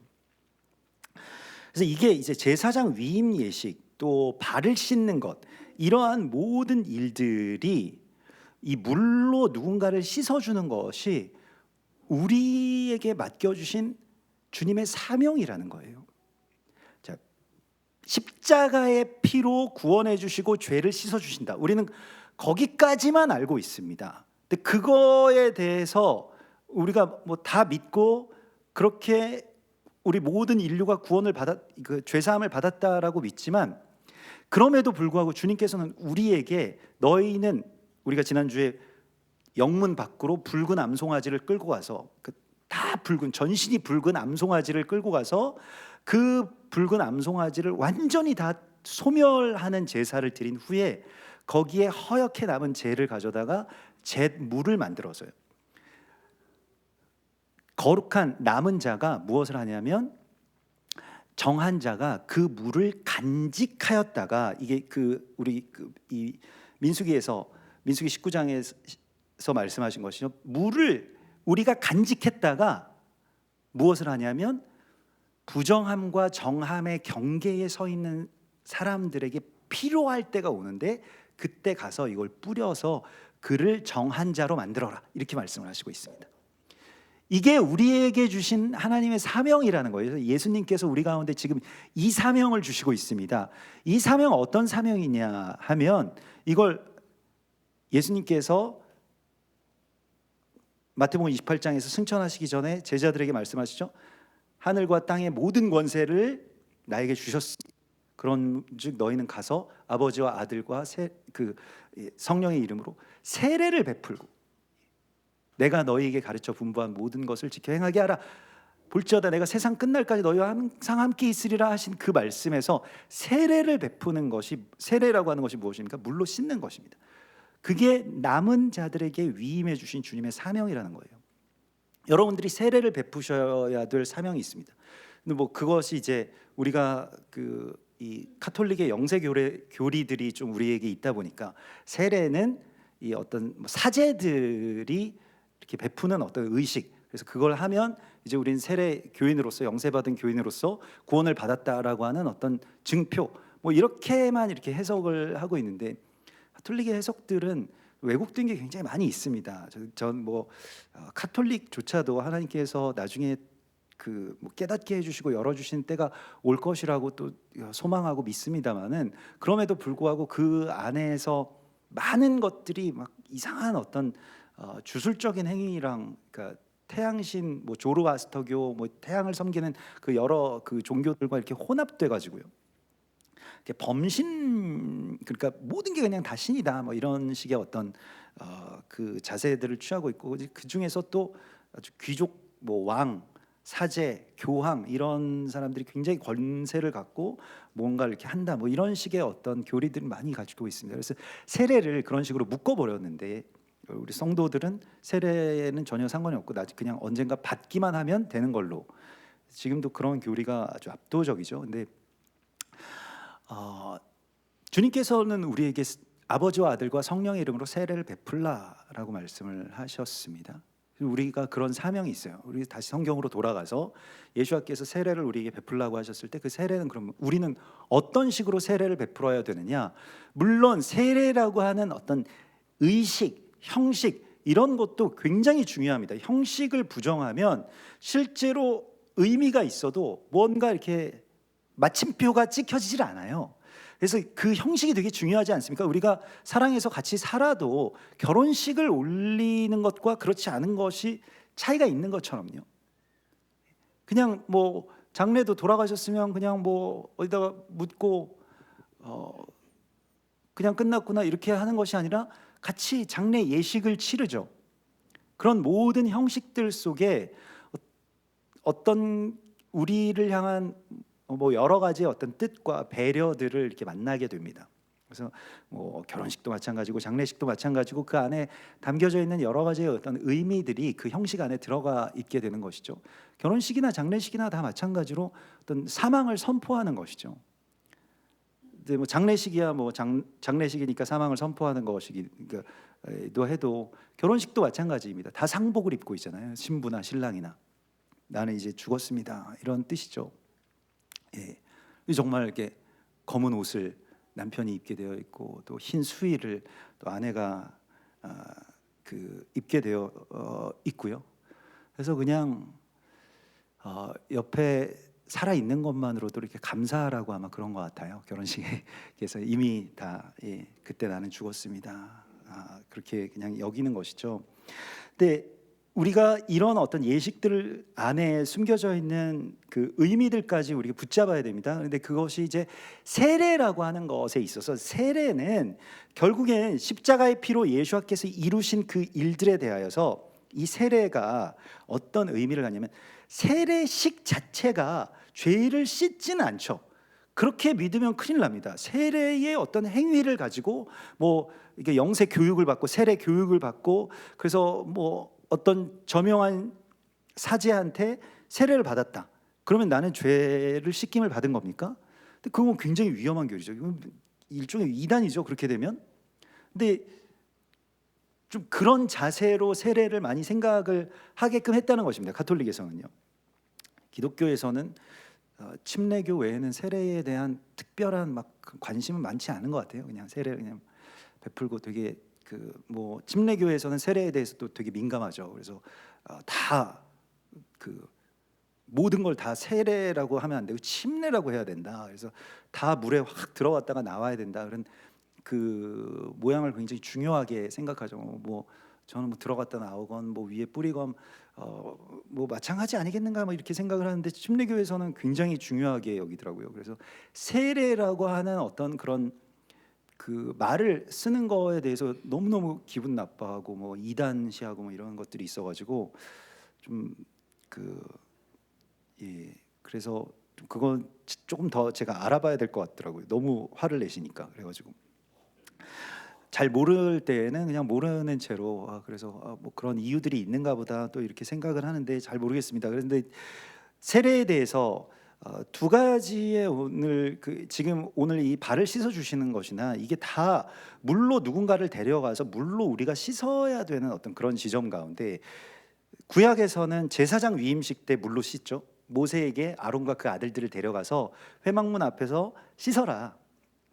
그래서 이게 이제 제사장 위임 예식, 또 발을 씻는 것, 이러한 모든 일들이 이 물로 누군가를 씻어주는 것이 우리에게 맡겨주신 주님의 사명이라는 거예요. 자, 십자가의 피로 구원해 주시고 죄를 씻어 주신다. 우리는 거기까지만 알고 있습니다. 근데 그거에 대해서 우리가 뭐 다 믿고 그렇게 우리 모든 인류가 구원을 죄 사함을 받았다라고 믿지만, 그럼에도 불구하고 주님께서는 우리에게 너희는, 우리가 지난주에 영문 밖으로 붉은 암송아지를 끌고 가서 다 붉은, 전신이 붉은 암송아지를 끌고 가서 그 붉은 암송아지를 완전히 다 소멸하는 제사를 드린 후에 거기에 허옇게 남은 재를 가져다가 잿물을 만들어서요. 거룩한 남은 자가 무엇을 하냐면, 정한 자가 그 물을 간직하였다가, 이게 우리 이 민수기 19장에서 말씀하신 것이죠. 물을 우리가 간직했다가 무엇을 하냐면, 부정함과 정함의 경계에 서 있는 사람들에게 필요할 때가 오는데 그때 가서 이걸 뿌려서 그를 정한 자로 만들어라, 이렇게 말씀을 하시고 있습니다. 이게 우리에게 주신 하나님의 사명이라는 거예요. 예수님께서 우리 가운데 지금 이 사명을 주시고 있습니다. 이 사명은 어떤 사명이냐 하면, 이걸 예수님께서 마태복음 28장에서 승천하시기 전에 제자들에게 말씀하시죠. 하늘과 땅의 모든 권세를 나에게 주셨으니 그런즉 너희는 가서 아버지와 아들과 성령의 이름으로 세례를 베풀고 내가 너희에게 가르쳐 분부한 모든 것을 지켜 행하게 하라. 볼지어다 내가 세상 끝날까지 너희와 항상 함께 있으리라 하신 그 말씀에서 세례를 베푸는 것이, 세례라고 하는 것이 무엇입니까? 물로 씻는 것입니다. 그게 남은 자들에게 위임해 주신 주님의 사명이라는 거예요. 여러분들이 세례를 베푸셔야 될 사명이 있습니다. 근데 뭐 그것이 이제 우리가 이 카톨릭의 영세 교리들이 좀 우리에게 있다 보니까, 세례는 이 어떤 사제들이 이렇게 베푸는 어떤 의식, 그래서 그걸 하면 이제 우리는 세례 교인으로서, 영세받은 교인으로서 구원을 받았다라고 하는 어떤 증표, 뭐 이렇게만 이렇게 해석을 하고 있는데, 카톨릭의 해석들은 왜곡된 게 굉장히 많이 있습니다. 전 뭐 카톨릭조차도 하나님께서 나중에 뭐 깨닫게 해주시고 열어주신 때가 올 것이라고 또 소망하고 믿습니다만은, 그럼에도 불구하고 그 안에서 많은 것들이 막 이상한 어떤 주술적인 행위랑 그러니까 태양신 뭐 조로아스터교 뭐 태양을 섬기는 그 여러 그 종교들과 이렇게 혼합돼 가지고요. 범신 그러니까 모든 게 그냥 다 신이다 뭐 이런 식의 어떤 그 자세들을 취하고 있고 그 중에서 또 아주 귀족 뭐 왕, 사제, 교황 이런 사람들이 굉장히 권세를 갖고 뭔가를 이렇게 한다 뭐 이런 식의 어떤 교리들을 많이 가지고 있습니다. 그래서 세례를 그런 식으로 묶어 버렸는데 우리 성도들은 세례에는 전혀 상관이 없고 나 그냥 언젠가 받기만 하면 되는 걸로 지금도 그런 교리가 아주 압도적이죠. 근데 주님께서는 우리에게 아버지와 아들과 성령의 이름으로 세례를 베풀라라고 말씀을 하셨습니다. 우리가 그런 사명이 있어요. 우리 다시 성경으로 돌아가서 예수께서 세례를 우리에게 베풀라고 하셨을 때 그 세례는 그럼 우리는 어떤 식으로 세례를 베풀어야 되느냐? 물론 세례라고 하는 어떤 의식, 형식 이런 것도 굉장히 중요합니다. 형식을 부정하면 실제로 의미가 있어도 뭔가 이렇게 마침표가 찍혀지질 않아요. 그래서 그 형식이 되게 중요하지 않습니까? 우리가 사랑해서 같이 살아도 결혼식을 올리는 것과 그렇지 않은 것이 차이가 있는 것처럼요. 그냥 뭐 장례도 돌아가셨으면 그냥 뭐 어디다가 묻고 그냥 끝났구나 이렇게 하는 것이 아니라 같이 장례 예식을 치르죠. 그런 모든 형식들 속에 어떤 우리를 향한 뭐 여러 가지의 어떤 뜻과 배려들을 이렇게 만나게 됩니다. 그래서 뭐 결혼식도 마찬가지고 장례식도 마찬가지고 그 안에 담겨져 있는 여러 가지의 어떤 의미들이 그 형식 안에 들어가 있게 되는 것이죠. 결혼식이나 장례식이나 다 마찬가지로 어떤 사망을 선포하는 것이죠. 근데 뭐 장례식이야 뭐 장례식이니까 사망을 선포하는 것이기도 해도 결혼식도 마찬가지입니다. 다 상복을 입고 있잖아요. 신부나 신랑이나 나는 이제 죽었습니다 이런 뜻이죠. 예, 정말 이렇게 검은 옷을 남편이 입게 되어 있고 또 흰 수의를 또 아내가 입게 되어 있고요. 그래서 그냥 옆에 살아 있는 것만으로도 이렇게 감사하라고 아마 그런 것 같아요. 결혼식에서 이미 다 그때 나는 죽었습니다. 그렇게 그냥 여기는 것이죠. 근데 우리가 이런 어떤 예식들 안에 숨겨져 있는 그 의미들까지 우리가 붙잡아야 됩니다. 그런데 그것이 이제 세례라고 하는 것에 있어서 세례는 결국엔 십자가의 피로 예수께서 이루신 그 일들에 대하여서 이 세례가 어떤 의미를 갖냐면 세례식 자체가 죄를 씻지는 않죠. 그렇게 믿으면 큰일 납니다. 세례의 어떤 행위를 가지고 뭐 이게 영세 교육을 받고 세례 교육을 받고 그래서 뭐 어떤 저명한 사제한테 세례를 받았다. 그러면 나는 죄를 씻김을 받은 겁니까? 근데 그건 굉장히 위험한 교리죠. 일종의 이단이죠. 그렇게 되면. 근데 좀 그런 자세로 세례를 많이 생각을 하게끔 했다는 것입니다. 가톨릭에서는요. 기독교에서는 침례교 외에는 세례에 대한 특별한 막 관심은 많지 않은 것 같아요. 그냥 세례 그냥 베풀고 되게 뭐 침례교에서는 세례에 대해서도 되게 민감하죠. 그래서 다 모든 걸 다 세례라고 하면 안 되고 침례라고 해야 된다. 그래서 다 물에 확 들어갔다가 나와야 된다. 그런 그 모양을 굉장히 중요하게 생각하죠. 뭐 저는 뭐 들어갔다 나오건 뭐 위에 뿌리건 뭐 마찬가지 아니겠는가 뭐 이렇게 생각을 하는데 침례교에서는 굉장히 중요하게 여기더라고요. 그래서 세례라고 하는 어떤 그런 그 말을 쓰는 거에 대해서 너무너무 기분 나빠하고 뭐 이단시하고 뭐 이런 것들이 있어가지고 좀 그래서 그건 조금 더 제가 알아봐야 될 것 같더라고요. 너무 화를 내시니까. 그래가지고 잘 모를 때에는 그냥 모르는 채로 그래서 뭐 그런 이유들이 있는가 보다 또 이렇게 생각을 하는데 잘 모르겠습니다. 그런데 세례에 대해서 두 가지의 지금 오늘 이 발을 씻어 주시는 것이나 이게 다 물로 누군가를 데려가서 물로 우리가 씻어야 되는 어떤 그런 지점 가운데 구약에서는 제사장 위임식 때 물로 씻죠. 모세에게 아론과 그 아들들을 데려가서 회막문 앞에서 씻어라.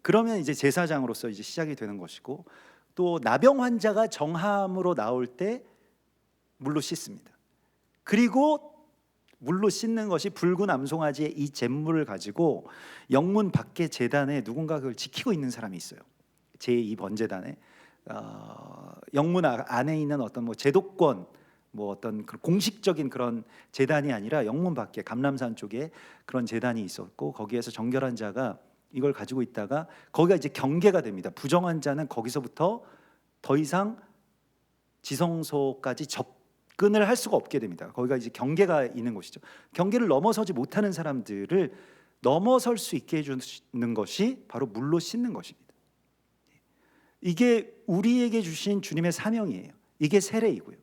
그러면 이제 제사장으로서 이제 시작이 되는 것이고 또 나병 환자가 정함으로 나올 때 물로 씻습니다. 그리고 물로 씻는 것이 붉은 암송아지의 이 잿물을 가지고 영문 밖에 제단에 누군가 그걸 지키고 있는 사람이 있어요. 제2번제단에 영문 안에 있는 어떤 뭐 제도권, 뭐 어떤 공식적인 그런 제단이 아니라 영문 밖에 감람산 쪽에 그런 제단이 있었고, 거기에서 정결한 자가 이걸 가지고 있다가 거기가 이제 경계가 됩니다. 부정한 자는 거기서부터 더 이상 지성소까지 접근을 할 수가 없게 됩니다. 거기가 이제 경계가 있는 곳이죠. 경계를 넘어서지 못하는 사람들을 넘어설 수 있게 해주는 것이 바로 물로 씻는 것입니다. 이게 우리에게 주신 주님의 사명이에요. 이게 세례이고요.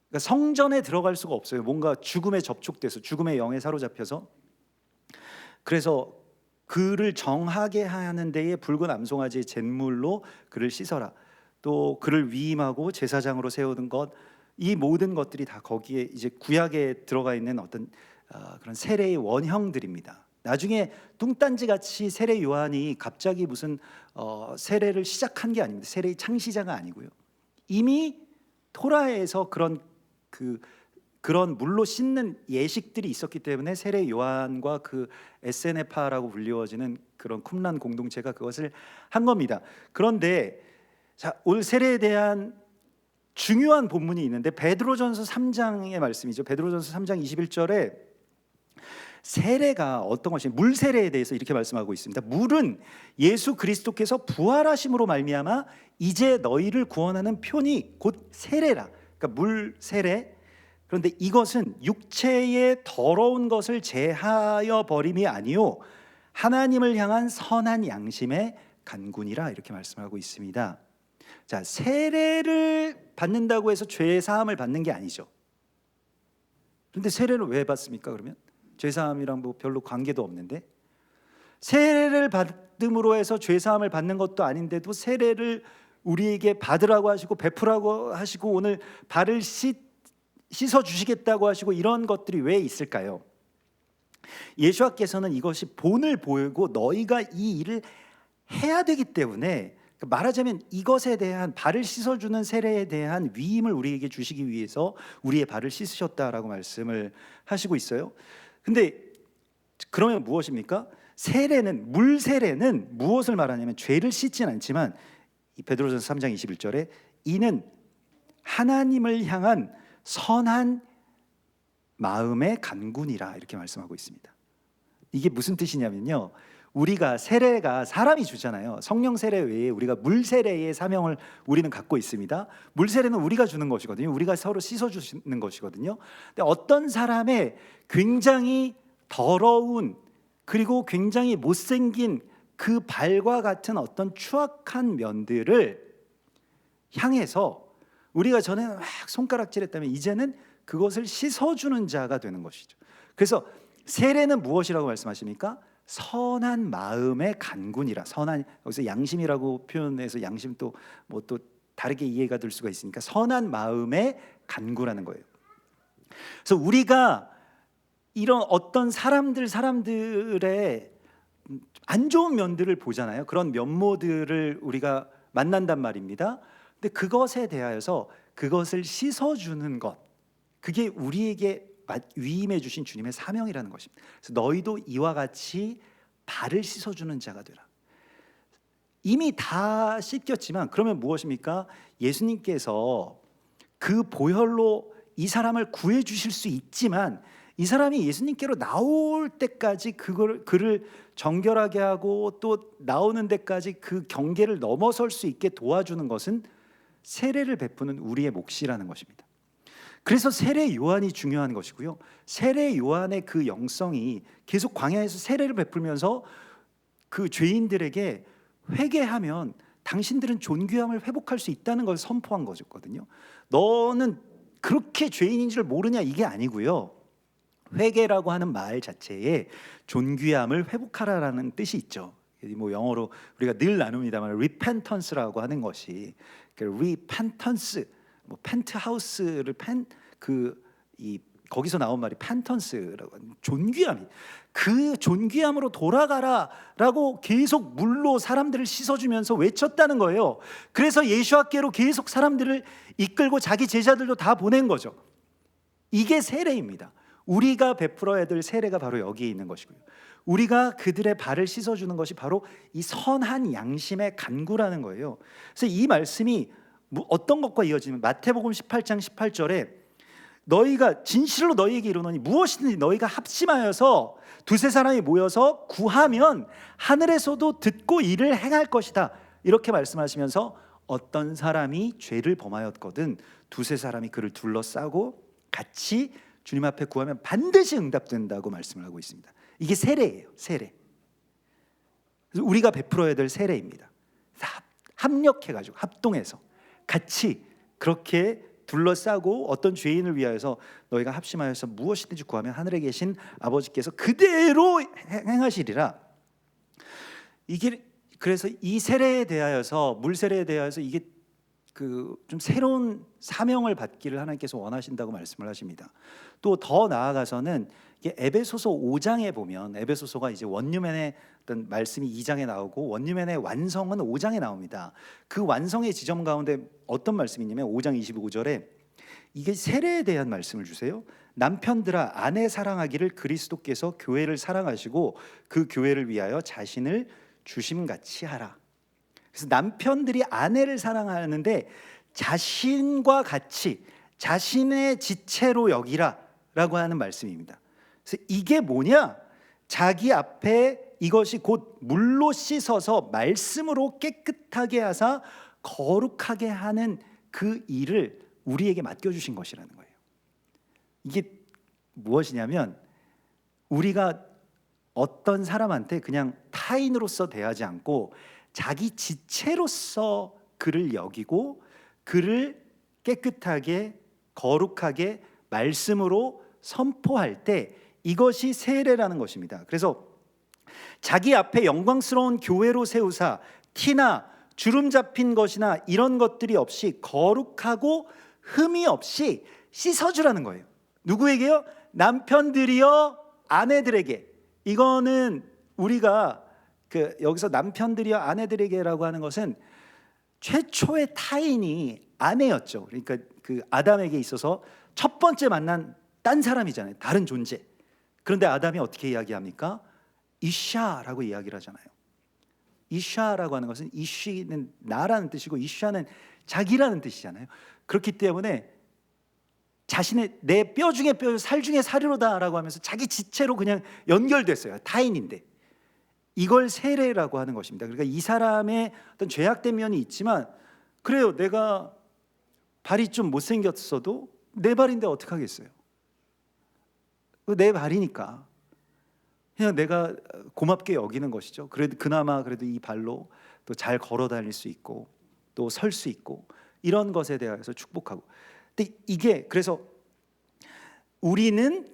그러니까 성전에 들어갈 수가 없어요. 뭔가 죽음에 접촉돼서, 죽음의 영에 사로잡혀서. 그래서 그를 정하게 하는 데에 붉은 암송아지의 잿물로 그를 씻어라. 또 그를 위임하고 제사장으로 세우는 것, 이 모든 것들이 다 거기에 이제 구약에 들어가 있는 어떤 그런 세례의 원형들입니다. 나중에 뚱딴지 같이 세례 요한이 갑자기 무슨 세례를 시작한 게 아닙니다. 세례의 창시자가 아니고요. 이미 토라에서 그런 물로 씻는 예식들이 있었기 때문에 세례 요한과 그 에세네파라고 불리워지는 그런 쿰란 공동체가 그것을 한 겁니다. 그런데 자, 올 세례에 대한 중요한 본문이 있는데 베드로전서 3장의 말씀이죠. 베드로전서 3장 21절에 세례가 어떤 것이, 물 세례에 대해서 이렇게 말씀하고 있습니다. 물은 예수 그리스도께서 부활하심으로 말미암아 이제 너희를 구원하는 표니 곧 세례라. 그러니까 물 세례. 그런데 이것은 육체의 더러운 것을 제하여 버림이 아니요 하나님을 향한 선한 양심의 간군이라, 이렇게 말씀하고 있습니다. 자, 세례를 받는다고 해서 죄 사함을 받는 게 아니죠. 그런데 세례를 왜 받습니까? 그러면 죄 사함이랑 뭐 별로 관계도 없는데, 세례를 받음으로 해서 죄 사함을 받는 것도 아닌데도 세례를 우리에게 받으라고 하시고 베푸라고 하시고 오늘 발을 씻어 주시겠다고 하시고 이런 것들이 왜 있을까요? 예수와께서는 이것이 본을 보이고 너희가 이 일을 해야 되기 때문에, 말하자면 이것에 대한, 발을 씻어주는 세례에 대한 위임을 우리에게 주시기 위해서 우리의 발을 씻으셨다라고 말씀을 하시고 있어요. 근데 그러면 무엇입니까? 세례는, 물 세례는 무엇을 말하냐면 죄를 씻진 않지만, 이 베드로전서 3장 21절에 이는 하나님을 향한 선한 마음의 간군이라, 이렇게 말씀하고 있습니다. 이게 무슨 뜻이냐면요, 우리가 세례가 사람이 주잖아요. 성령 세례 외에 우리가 물 세례의 사명을 우리는 갖고 있습니다. 물 세례는 우리가 주는 것이거든요. 우리가 서로 씻어 주시는 것이거든요. 근데 어떤 사람의 굉장히 더러운, 그리고 굉장히 못생긴 그 발과 같은 어떤 추악한 면들을 향해서 우리가 전에는 막 손가락질했다면 이제는 그것을 씻어주는 자가 되는 것이죠. 그래서 세례는 무엇이라고 말씀하십니까? 선한 마음의 간군이라. 선한, 여기서 양심이라고 표현해서 양심 또 뭐 또 다르게 이해가 될 수가 있으니까 선한 마음의 간구라는 거예요. 그래서 우리가 이런 어떤 사람들의 안 좋은 면들을 보잖아요. 그런 면모들을 우리가 만난단 말입니다. 근데 그것에 대하여서 그것을 씻어주는 것, 그게 우리에게 위임해 주신 주님의 사명이라는 것입니다. 그래서 너희도 이와 같이 발을 씻어주는 자가 되라. 이미 다 씻겼지만 그러면 무엇입니까? 예수님께서 그 보혈로 이 사람을 구해 주실 수 있지만 이 사람이 예수님께로 나올 때까지 그를 정결하게 하고 또 나오는 데까지 그 경계를 넘어설 수 있게 도와주는 것은 세례를 베푸는 우리의 몫이라는 것입니다. 그래서 세례 요한이 중요한 것이고요. 세례 요한의 그 영성이 계속 광야에서 세례를 베풀면서 그 죄인들에게 회개하면 당신들은 존귀함을 회복할 수 있다는 걸 선포한 거거든요. 너는 그렇게 죄인인 줄 모르냐, 이게 아니고요. 회개라고 하는 말 자체에 존귀함을 회복하라라는 뜻이 있죠. 뭐 영어로 우리가 늘 나눕니다만 repentance라고 하는 것이 repentance, 뭐 펜트하우스를 거기서 나온 말이 펜턴스라고 하는 존귀함이, 그 존귀함으로 돌아가라라고 계속 물로 사람들을 씻어주면서 외쳤다는 거예요. 그래서 예수와께로 계속 사람들을 이끌고 자기 제자들도 다 보낸 거죠. 이게 세례입니다. 우리가 베풀어야 될 세례가 바로 여기에 있는 것이고요. 우리가 그들의 발을 씻어주는 것이 바로 이 선한 양심의 간구라는 거예요. 그래서 이 말씀이 어떤 것과 이어지면 마태복음 18장 18절에 너희가 진실로 너희에게 이르노니 무엇이든지 너희가 합심하여서 두세 사람이 모여서 구하면 하늘에서도 듣고 이를 행할 것이다. 이렇게 말씀하시면서 어떤 사람이 죄를 범하였거든 두세 사람이 그를 둘러싸고 같이 주님 앞에 구하면 반드시 응답된다고 말씀을 하고 있습니다. 이게 세례예요. 세례. 그래서 우리가 베풀어야 될 세례입니다. 합력해가지고 합동해서 같이 그렇게 둘러싸고 어떤 죄인을 위하여서 너희가 합심하여서 무엇이든지 구하면 하늘에 계신 아버지께서 그대로 행하시리라. 이게 그래서 이 세례에 대하여서 물 세례에 대하여서 이게 그 좀 새로운 사명을 받기를 하나님께서 원하신다고 말씀을 하십니다. 또 더 나아가서는 이게 에베소서 5장에 보면 에베소서가 이제 원유맨의 어떤 말씀이 2장에 나오고 원유맨의 완성은 5장에 나옵니다. 그 완성의 지점 가운데 어떤 말씀이냐면 5장 25절에 이게 세례에 대한 말씀을 주세요. 남편들아 아내 사랑하기를 그리스도께서 교회를 사랑하시고 그 교회를 위하여 자신을 주심같이 하라. 그래서 남편들이 아내를 사랑하는데 자신과 같이 자신의 지체로 여기라라고 하는 말씀입니다. 그래서 이게 뭐냐? 자기 앞에 이것이 곧 물로 씻어서 말씀으로 깨끗하게 하사 거룩하게 하는 그 일을 우리에게 맡겨주신 것이라는 거예요. 이게 무엇이냐면 우리가 어떤 사람한테 그냥 타인으로서 대하지 않고 자기 지체로서 그를 여기고 그를 깨끗하게 거룩하게 말씀으로 선포할 때 이것이 세례라는 것입니다. 그래서 자기 앞에 영광스러운 교회로 세우사 티나 주름 잡힌 것이나 이런 것들이 없이 거룩하고 흠이 없이 씻어주라는 거예요. 누구에게요? 남편들이여 아내들에게. 이거는 우리가 여기서 남편들이여 아내들에게라고 하는 것은 최초의 타인이 아내였죠. 그러니까 그 아담에게 있어서 첫 번째 만난 딴 사람이잖아요. 다른 존재. 그런데 아담이 어떻게 이야기합니까? 이샤라고 이야기를 하잖아요. 이샤라고 하는 것은 이쉬는 나라는 뜻이고 이샤는 자기라는 뜻이잖아요. 그렇기 때문에 자신의 내 뼈 중에 뼈, 살 중에 살이로다라고 하면서 자기 지체로 그냥 연결됐어요. 타인인데 이걸 세례라고 하는 것입니다. 그러니까 이 사람의 어떤 죄악된 면이 있지만 그래요. 내가 발이 좀 못생겼어도 내 발인데 어떡하겠어요? 내 발이니까 그냥 내가 고맙게 여기는 것이죠. 그래도 그나마 그래도 이 발로 또 잘 걸어 다닐 수 있고 또 설 수 있고 이런 것에 대해서 축복하고. 근데 이게 그래서 우리는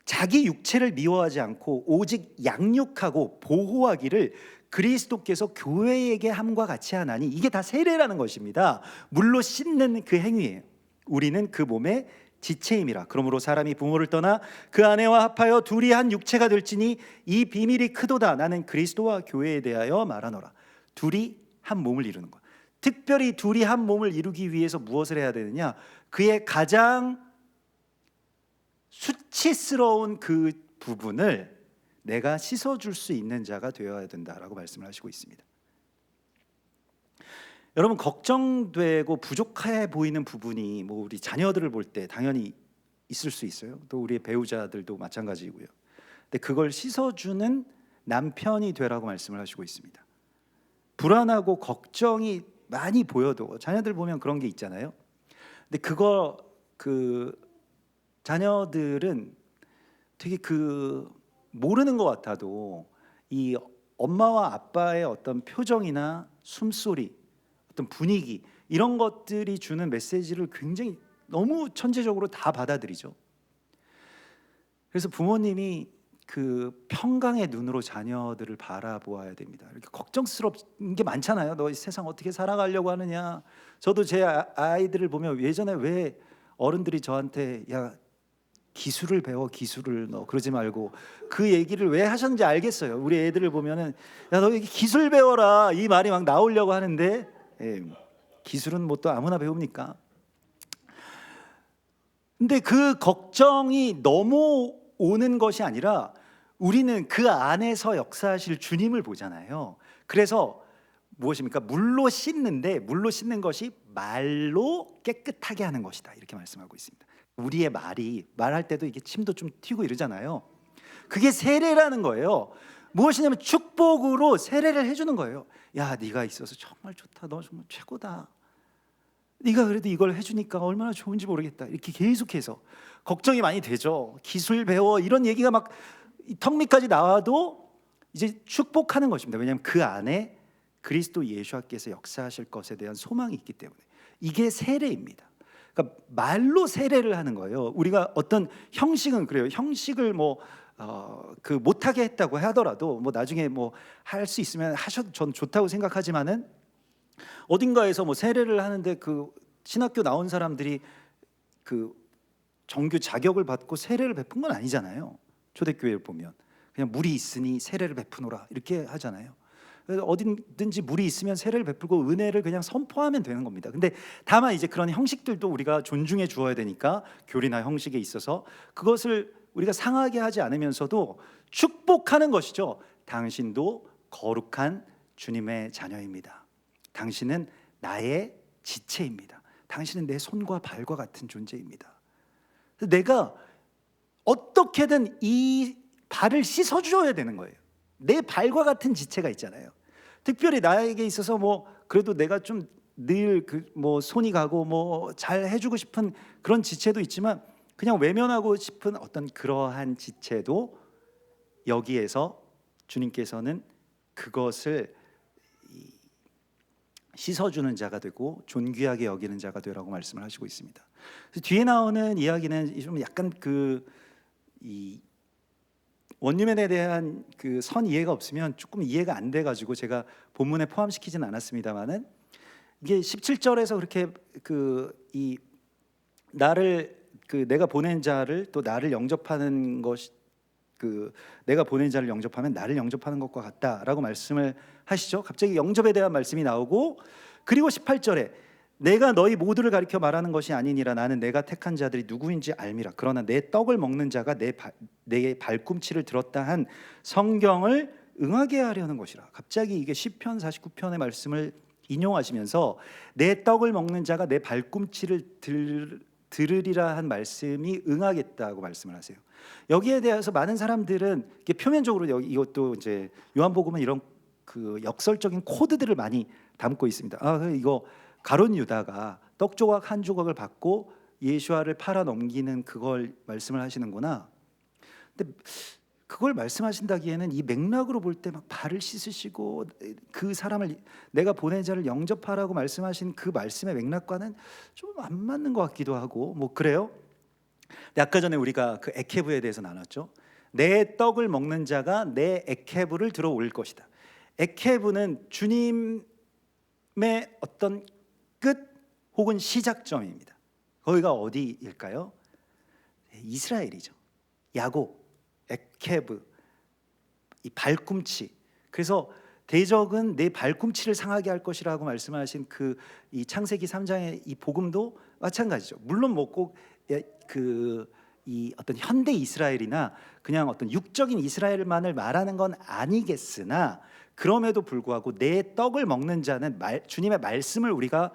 자기 육체를 미워하지 않고 오직 양육하고 보호하기를 그리스도께서 교회에게 함과 같이 하나니 이게 다 세례라는 것입니다. 물로 씻는 그 행위예요. 우리는 그 몸의 지체임이라. 그러므로 사람이 부모를 떠나 그 아내와 합하여 둘이 한 육체가 될지니 이 비밀이 크도다. 나는 그리스도와 교회에 대하여 말하노라. 둘이 한 몸을 이루는 것. 특별히 둘이 한 몸을 이루기 위해서 무엇을 해야 되느냐? 그의 가장 수치스러운 그 부분을 내가 씻어줄 수 있는 자가 되어야 된다라고 말씀을 하시고 있습니다. 여러분 걱정되고 부족해 보이는 부분이 뭐 우리 자녀들을 볼 때 당연히 있을 수 있어요. 또 우리의 배우자들도 마찬가지고요. 근데 그걸 씻어주는 남편이 되라고 말씀을 하시고 있습니다. 불안하고 걱정이 많이 보여도 자녀들 보면 그런 게 있잖아요. 근데 그 자녀들은 되게 모르는 것 같아도 이 엄마와 아빠의 어떤 표정이나 숨소리, 어떤 분위기 이런 것들이 주는 메시지를 굉장히 너무 천재적으로 다 받아들이죠. 그래서 부모님이 그 평강의 눈으로 자녀들을 바라보아야 됩니다. 이렇게 걱정스러운 게 많잖아요. 너 이 세상 어떻게 살아가려고 하느냐. 저도 제 아이들을 보면 예전에 왜 어른들이 저한테 야 기술을 배워 기술을 너 그러지 말고 그 얘기를 왜 하셨는지 알겠어요. 우리 애들을 보면은 야 너 기술 배워라 이 말이 막 나오려고 하는데 기술은 뭐 또 아무나 배웁니까? 근데 그 걱정이 넘어오는 것이 아니라 우리는 그 안에서 역사하실 주님을 보잖아요. 그래서 무엇입니까? 물로 씻는데 물로 씻는 것이 말로 깨끗하게 하는 것이다, 이렇게 말씀하고 있습니다. 우리의 말이 말할 때도 이게 침도 좀 튀고 이러잖아요. 그게 세례라는 거예요. 무엇이냐면 축복으로 세례를 해주는 거예요. 야, 네가 있어서 정말 좋다. 너 정말 최고다. 네가 그래도 이걸 해주니까 얼마나 좋은지 모르겠다. 이렇게 계속해서 걱정이 많이 되죠. 기술 배워 이런 얘기가 막 턱 밑까지 나와도 이제 축복하는 것입니다. 왜냐하면 그 안에 그리스도 예수께서 역사하실 것에 대한 소망이 있기 때문에. 이게 세례입니다. 그러니까 말로 세례를 하는 거예요. 우리가 어떤 형식은 그래요. 형식을 그 못하게 했다고 하더라도 나중에 할 수 있으면 하셔도 전 좋다고 생각하지만은, 어딘가에서 세례를 하는데 그 신학교 나온 사람들이 그 정규 자격을 받고 세례를 베푼 건 아니잖아요. 초대교회를 보면 그냥 물이 있으니 세례를 베푸노라 이렇게 하잖아요. 그래서 어딘든지 물이 있으면 세례를 베풀고 은혜를 그냥 선포하면 되는 겁니다. 근데 다만 이제 그런 형식들도 우리가 존중해 주어야 되니까, 교리나 형식에 있어서 그것을 우리가 상하게 하지 않으면서도 축복하는 것이죠. 당신도 거룩한 주님의 자녀입니다. 당신은 나의 지체입니다. 당신은 내 손과 발과 같은 존재입니다. 내가 어떻게든 이 발을 씻어줘야 되는 거예요. 내 발과 같은 지체가 있잖아요. 특별히 나에게 있어서 그래도 내가 좀 늘 손이 가고 잘 해주고 싶은 그런 지체도 있지만, 그냥 외면하고 싶은 어떤 그러한 지체도 여기에서 주님께서는 그것을 씻어주는 자가 되고 존귀하게 여기는 자가 되라고 말씀을 하시고 있습니다. 그래서 뒤에 나오는 이야기는 좀 약간 이 원유맨에 대한 그 선 이해가 없으면 조금 이해가 안 돼가지고 제가 본문에 포함시키지는 않았습니다만은, 이게 17절에서 그렇게 이 나를 내가 보낸 자를 또 나를 영접하는 것이 내가 보낸 자를 영접하면 나를 영접하는 것과 같다라고 말씀을 하시죠. 갑자기 영접에 대한 말씀이 나오고, 그리고 18절에 내가 너희 모두를 가리켜 말하는 것이 아니니라. 나는 내가 택한 자들이 누구인지 알미라. 그러나 내 떡을 먹는 자가 내 발꿈치를 들었다 한 성경을 응하게 하려는 것이라. 갑자기 이게 시편 49편의 말씀을 인용하시면서 내 떡을 먹는 자가 내 발꿈치를 들으리라 한 말씀이 응하겠다고 말씀을 하세요. 여기에 대해서 많은 사람들은 이게 표면적으로 이것도 이제 요한복음은 이런 그 역설적인 코드들을 많이 담고 있습니다. 이거 가룟 유다가 떡 조각 한 조각을 받고 예수와를 팔아 넘기는 그걸 말씀을 하시는구나. 근데 그걸 말씀하신다기에는 이 맥락으로 볼 때 막 발을 씻으시고 그 사람을 내가 보낸 자를 영접하라고 말씀하신 그 말씀의 맥락과는 좀 안 맞는 것 같기도 하고 그래요. 근데 아까 전에 우리가 그 에케브에 대해서 나눴죠. 내 떡을 먹는 자가 내 에케브를 들어 올릴 것이다. 에케브는 주님의 어떤 끝 혹은 시작점입니다. 거기가 어디일까요? 이스라엘이죠. 야곱, 에케브, 이 발꿈치. 그래서 대적은 내 발꿈치를 상하게 할 것이라고 말씀하신 이 창세기 3장의 이 복음도 마찬가지죠. 물론 꼭 이 어떤 현대 이스라엘이나 그냥 어떤 육적인 이스라엘만을 말하는 건 아니겠으나, 그럼에도 불구하고 내 떡을 먹는 자는 주님의 말씀을 우리가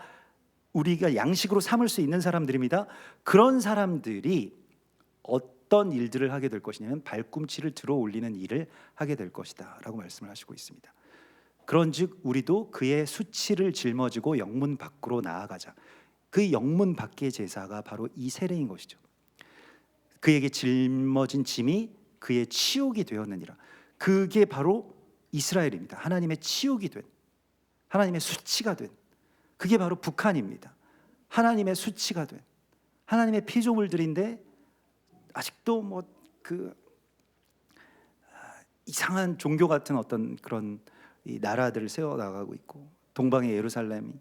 양식으로 삼을 수 있는 사람들입니다. 그런 사람들이 어떤 일들을 하게 될 것이냐면 발꿈치를 들어 올리는 일을 하게 될 것이다 라고 말씀을 하시고 있습니다. 그런즉 우리도 그의 수치를 짊어지고 영문 밖으로 나아가자. 그 영문 밖의 제사가 바로 이 세례인 것이죠. 그에게 짊어진 짐이 그의 치욕이 되었느니라. 그게 바로 이스라엘입니다. 하나님의 치욕이 된, 하나님의 수치가 된, 그게 바로 북한입니다. 하나님의 수치가 된, 하나님의 피조물들인데 아직도 이상한 종교 같은 어떤 그런 이 나라들을 세워 나가고 있고, 동방의 예루살렘이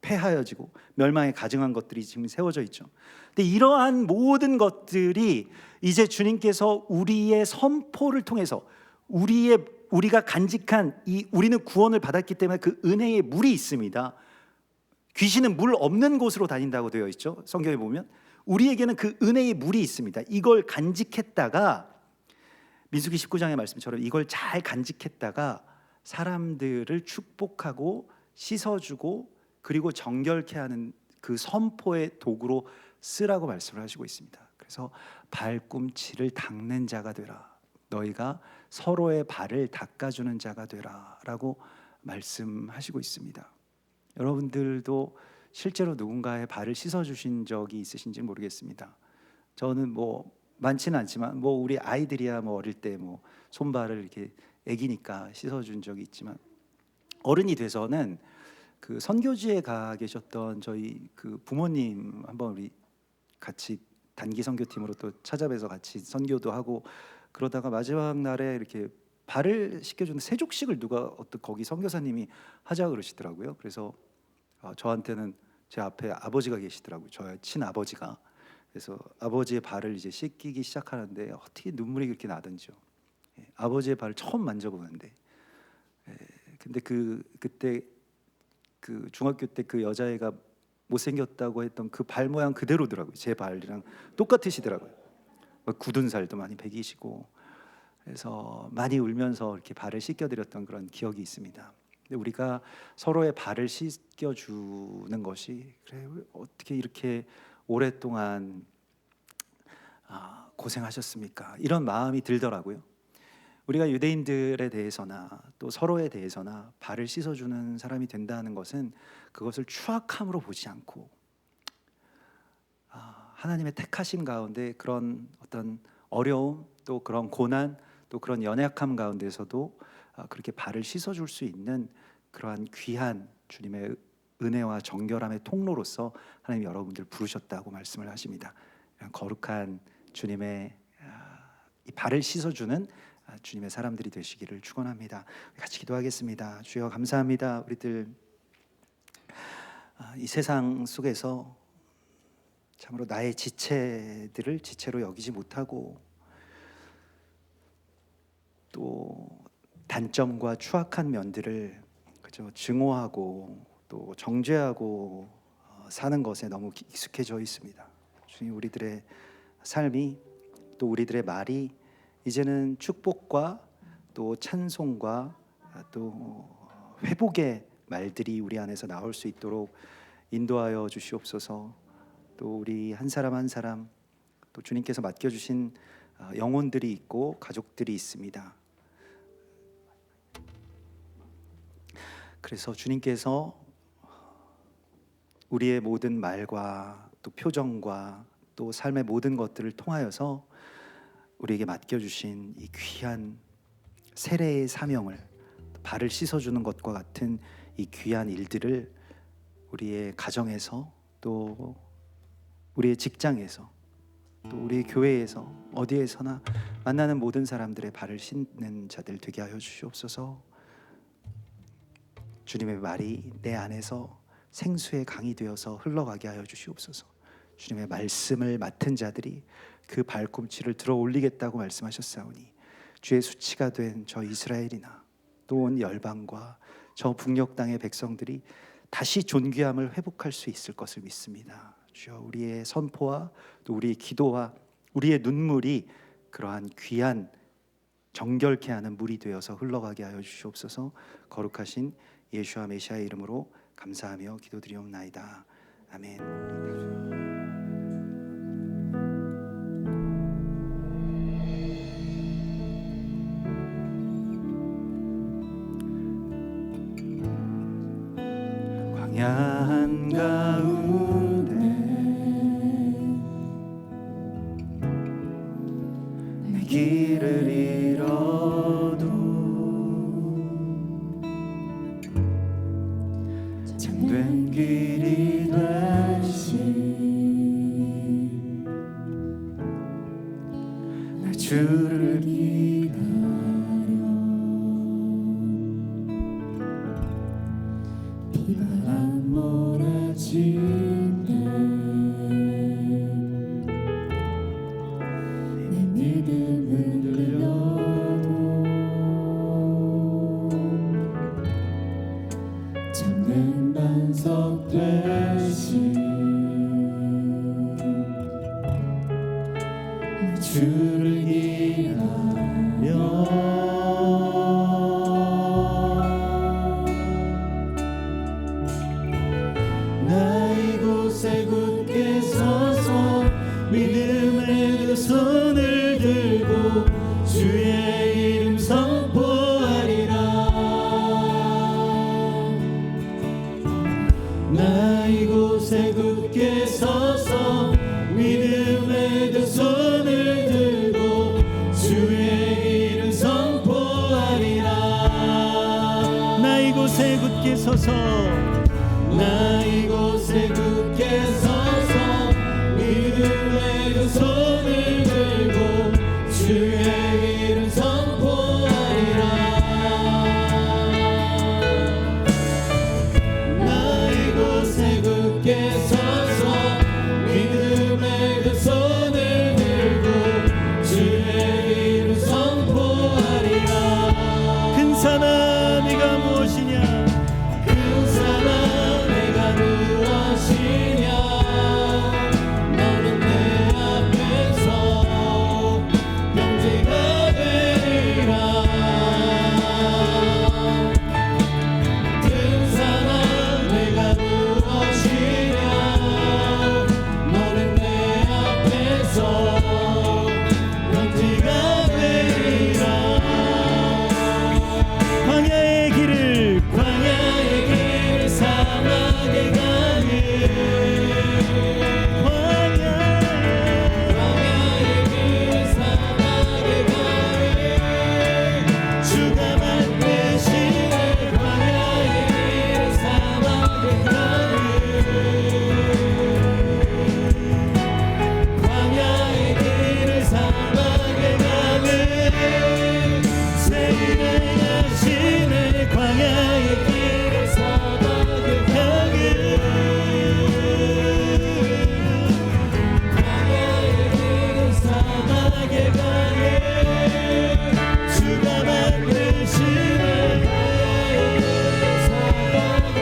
폐하여지고 멸망에 가증한 것들이 지금 세워져 있죠. 근데 이러한 모든 것들이 이제 주님께서 우리의 선포를 통해서 우리가 간직한 우리는 구원을 받았기 때문에 그 은혜의 물이 있습니다. 귀신은 물 없는 곳으로 다닌다고 되어 있죠. 성경에 보면 우리에게는 그 은혜의 물이 있습니다. 이걸 간직했다가 민수기 19장의 말씀처럼 이걸 잘 간직했다가 사람들을 축복하고 씻어주고 그리고 정결케 하는 그 선포의 도구로 쓰라고 말씀을 하시고 있습니다. 그래서 발꿈치를 닦는 자가 되라. 너희가 서로의 발을 닦아주는 자가 되라 라고 말씀하시고 있습니다. 여러분들도 실제로 누군가의 발을 씻어주신 적이 있으신지 모르겠습니다. 저는 뭐 많지는 않지만 뭐 우리 아이들이야 뭐 어릴 때 뭐 손발을 이렇게 애기니까 씻어준 적이 있지만 어른이 돼서는 그 선교지에 가 계셨던 저희 그 부모님 한번 우리 같이 단기 선교팀으로 또 찾아뵈서 같이 선교도 하고 그러다가 마지막 날에 이렇게 발을 씻겨주는 세족식을 누가 어떤 거기 선교사님이 하자 그러시더라고요. 그래서 저한테는 제 앞에 아버지가 계시더라고요. 저의 친아버지가. 그래서 아버지의 발을 이제 씻기기 시작하는데 어떻게 눈물이 그렇게 나던지요. 아버지의 발을 처음 만져보는데 근데 그때 그 중학교 때 그 여자애가 못생겼다고 했던 그 발 모양 그대로더라고요. 제 발이랑 똑같으시더라고요. 굳은 살도 많이 배기시고 그래서 많이 울면서 이렇게 발을 씻겨드렸던 그런 기억이 있습니다. 근데 우리가 서로의 발을 씻겨주는 것이 그래 어떻게 이렇게 오랫동안 고생하셨습니까? 이런 마음이 들더라고요. 우리가 유대인들에 대해서나 또 서로에 대해서나 발을 씻어주는 사람이 된다는 것은 그것을 추악함으로 보지 않고 하나님의 택하심 가운데 그런 어떤 어려움 또 그런 고난 또 그런 연약함 가운데서도 그렇게 발을 씻어줄 수 있는 그러한 귀한 주님의 은혜와 정결함의 통로로서 하나님 여러분들 부르셨다고 말씀을 하십니다. 거룩한 주님의 이 발을 씻어주는 주님의 사람들이 되시기를 축원합니다. 같이 기도하겠습니다. 주여 감사합니다. 우리들 이 세상 속에서 참으로 나의 지체들을 지체로 여기지 못하고 또 단점과 추악한 면들을 그저 증오하고 또 정죄하고 사는 것에 너무 익숙해져 있습니다. 주님 우리들의 삶이 또 우리들의 말이 이제는 축복과 또 찬송과 또 회복의 말들이 우리 안에서 나올 수 있도록 인도하여 주시옵소서. 또 우리 한 사람 한 사람 또 주님께서 맡겨주신 영혼들이 있고 가족들이 있습니다. 그래서 주님께서 우리의 모든 말과 또 표정과 또 삶의 모든 것들을 통하여서 우리에게 맡겨주신 이 귀한 세례의 사명을 발을 씻어주는 것과 같은 이 귀한 일들을 우리의 가정에서 또 우리의 직장에서 또 우리의 교회에서 어디에서나 만나는 모든 사람들의 발을 씻는 자들 되게 하여 주시옵소서. 주님의 말이 내 안에서 생수의 강이 되어서 흘러가게 하여 주시옵소서. 주님의 말씀을 맡은 자들이 그 발꿈치를 들어 올리겠다고 말씀하셨사오니 주의 수치가 된 저 이스라엘이나 또 온 열방과 저 북녘 땅의 백성들이 다시 존귀함을 회복할 수 있을 것을 믿습니다. 주여 우리의 선포와 또 우리의 기도와 우리의 눈물이 그러한 귀한 정결케 하는 물이 되어서 흘러가게 하여 주시옵소서. 거룩하신 예수와 메시아의 이름으로 감사하며 기도드리옵나이다. 아멘. 광야 가운데 내 길을 잃어도 참된 길이 되신 나 주를 비바람 몰아칠 때 내 믿음 흔들려도 참된 반석 돼 주를 기하며 나 이곳에 굳게 서서 믿음의 두 손을 들고 주의 이름 선포하리라. 나 이곳에 굳게 서서 믿음의 두 손을 들고 주의 이름 선포하리라. 나 이곳에 굳게 서서 나 이곳에 굳게 서서 믿음의 두 손을 들고 주의 이름 선포하리라. 나 이곳에 굳게 서서 믿음의 두 손을 들고 주의 이름 선포하리라. 큰 산아 네가 무엇이냐 큰 산아 내가 무엇이냐 너는 내 앞에서 명제가 되리라. 큰 산아 내가 무엇이냐 너는 내 앞에서 명제가 되리라. 광야의 길을 광야의 길 사막의 강을 광야의 길 사막의 강을 주가 만드시네. 광야의 길 사막의 강을 광야의 길 사막의 강을 세인하시네. 광야의 길 사막의 강을 광야의 길 사막의 강을 주가 만드시네. 사막의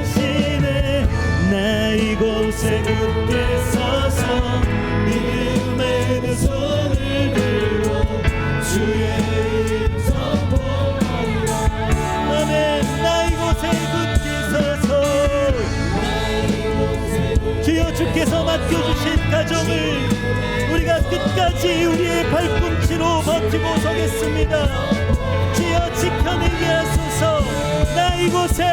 세인하시네. 나 이곳에 굳게 서서 믿음의 두 손을 들고 주의 이름 선포하리라. 아멘. 나 이곳에 굳게 서서 나 이곳에 굳게 주여 주께서 맡겨주신 가정을 우리가 끝까지 우리의 발꿈치로 버티고 서겠습니다. 주여 지켜내게 하소서. 나 이곳에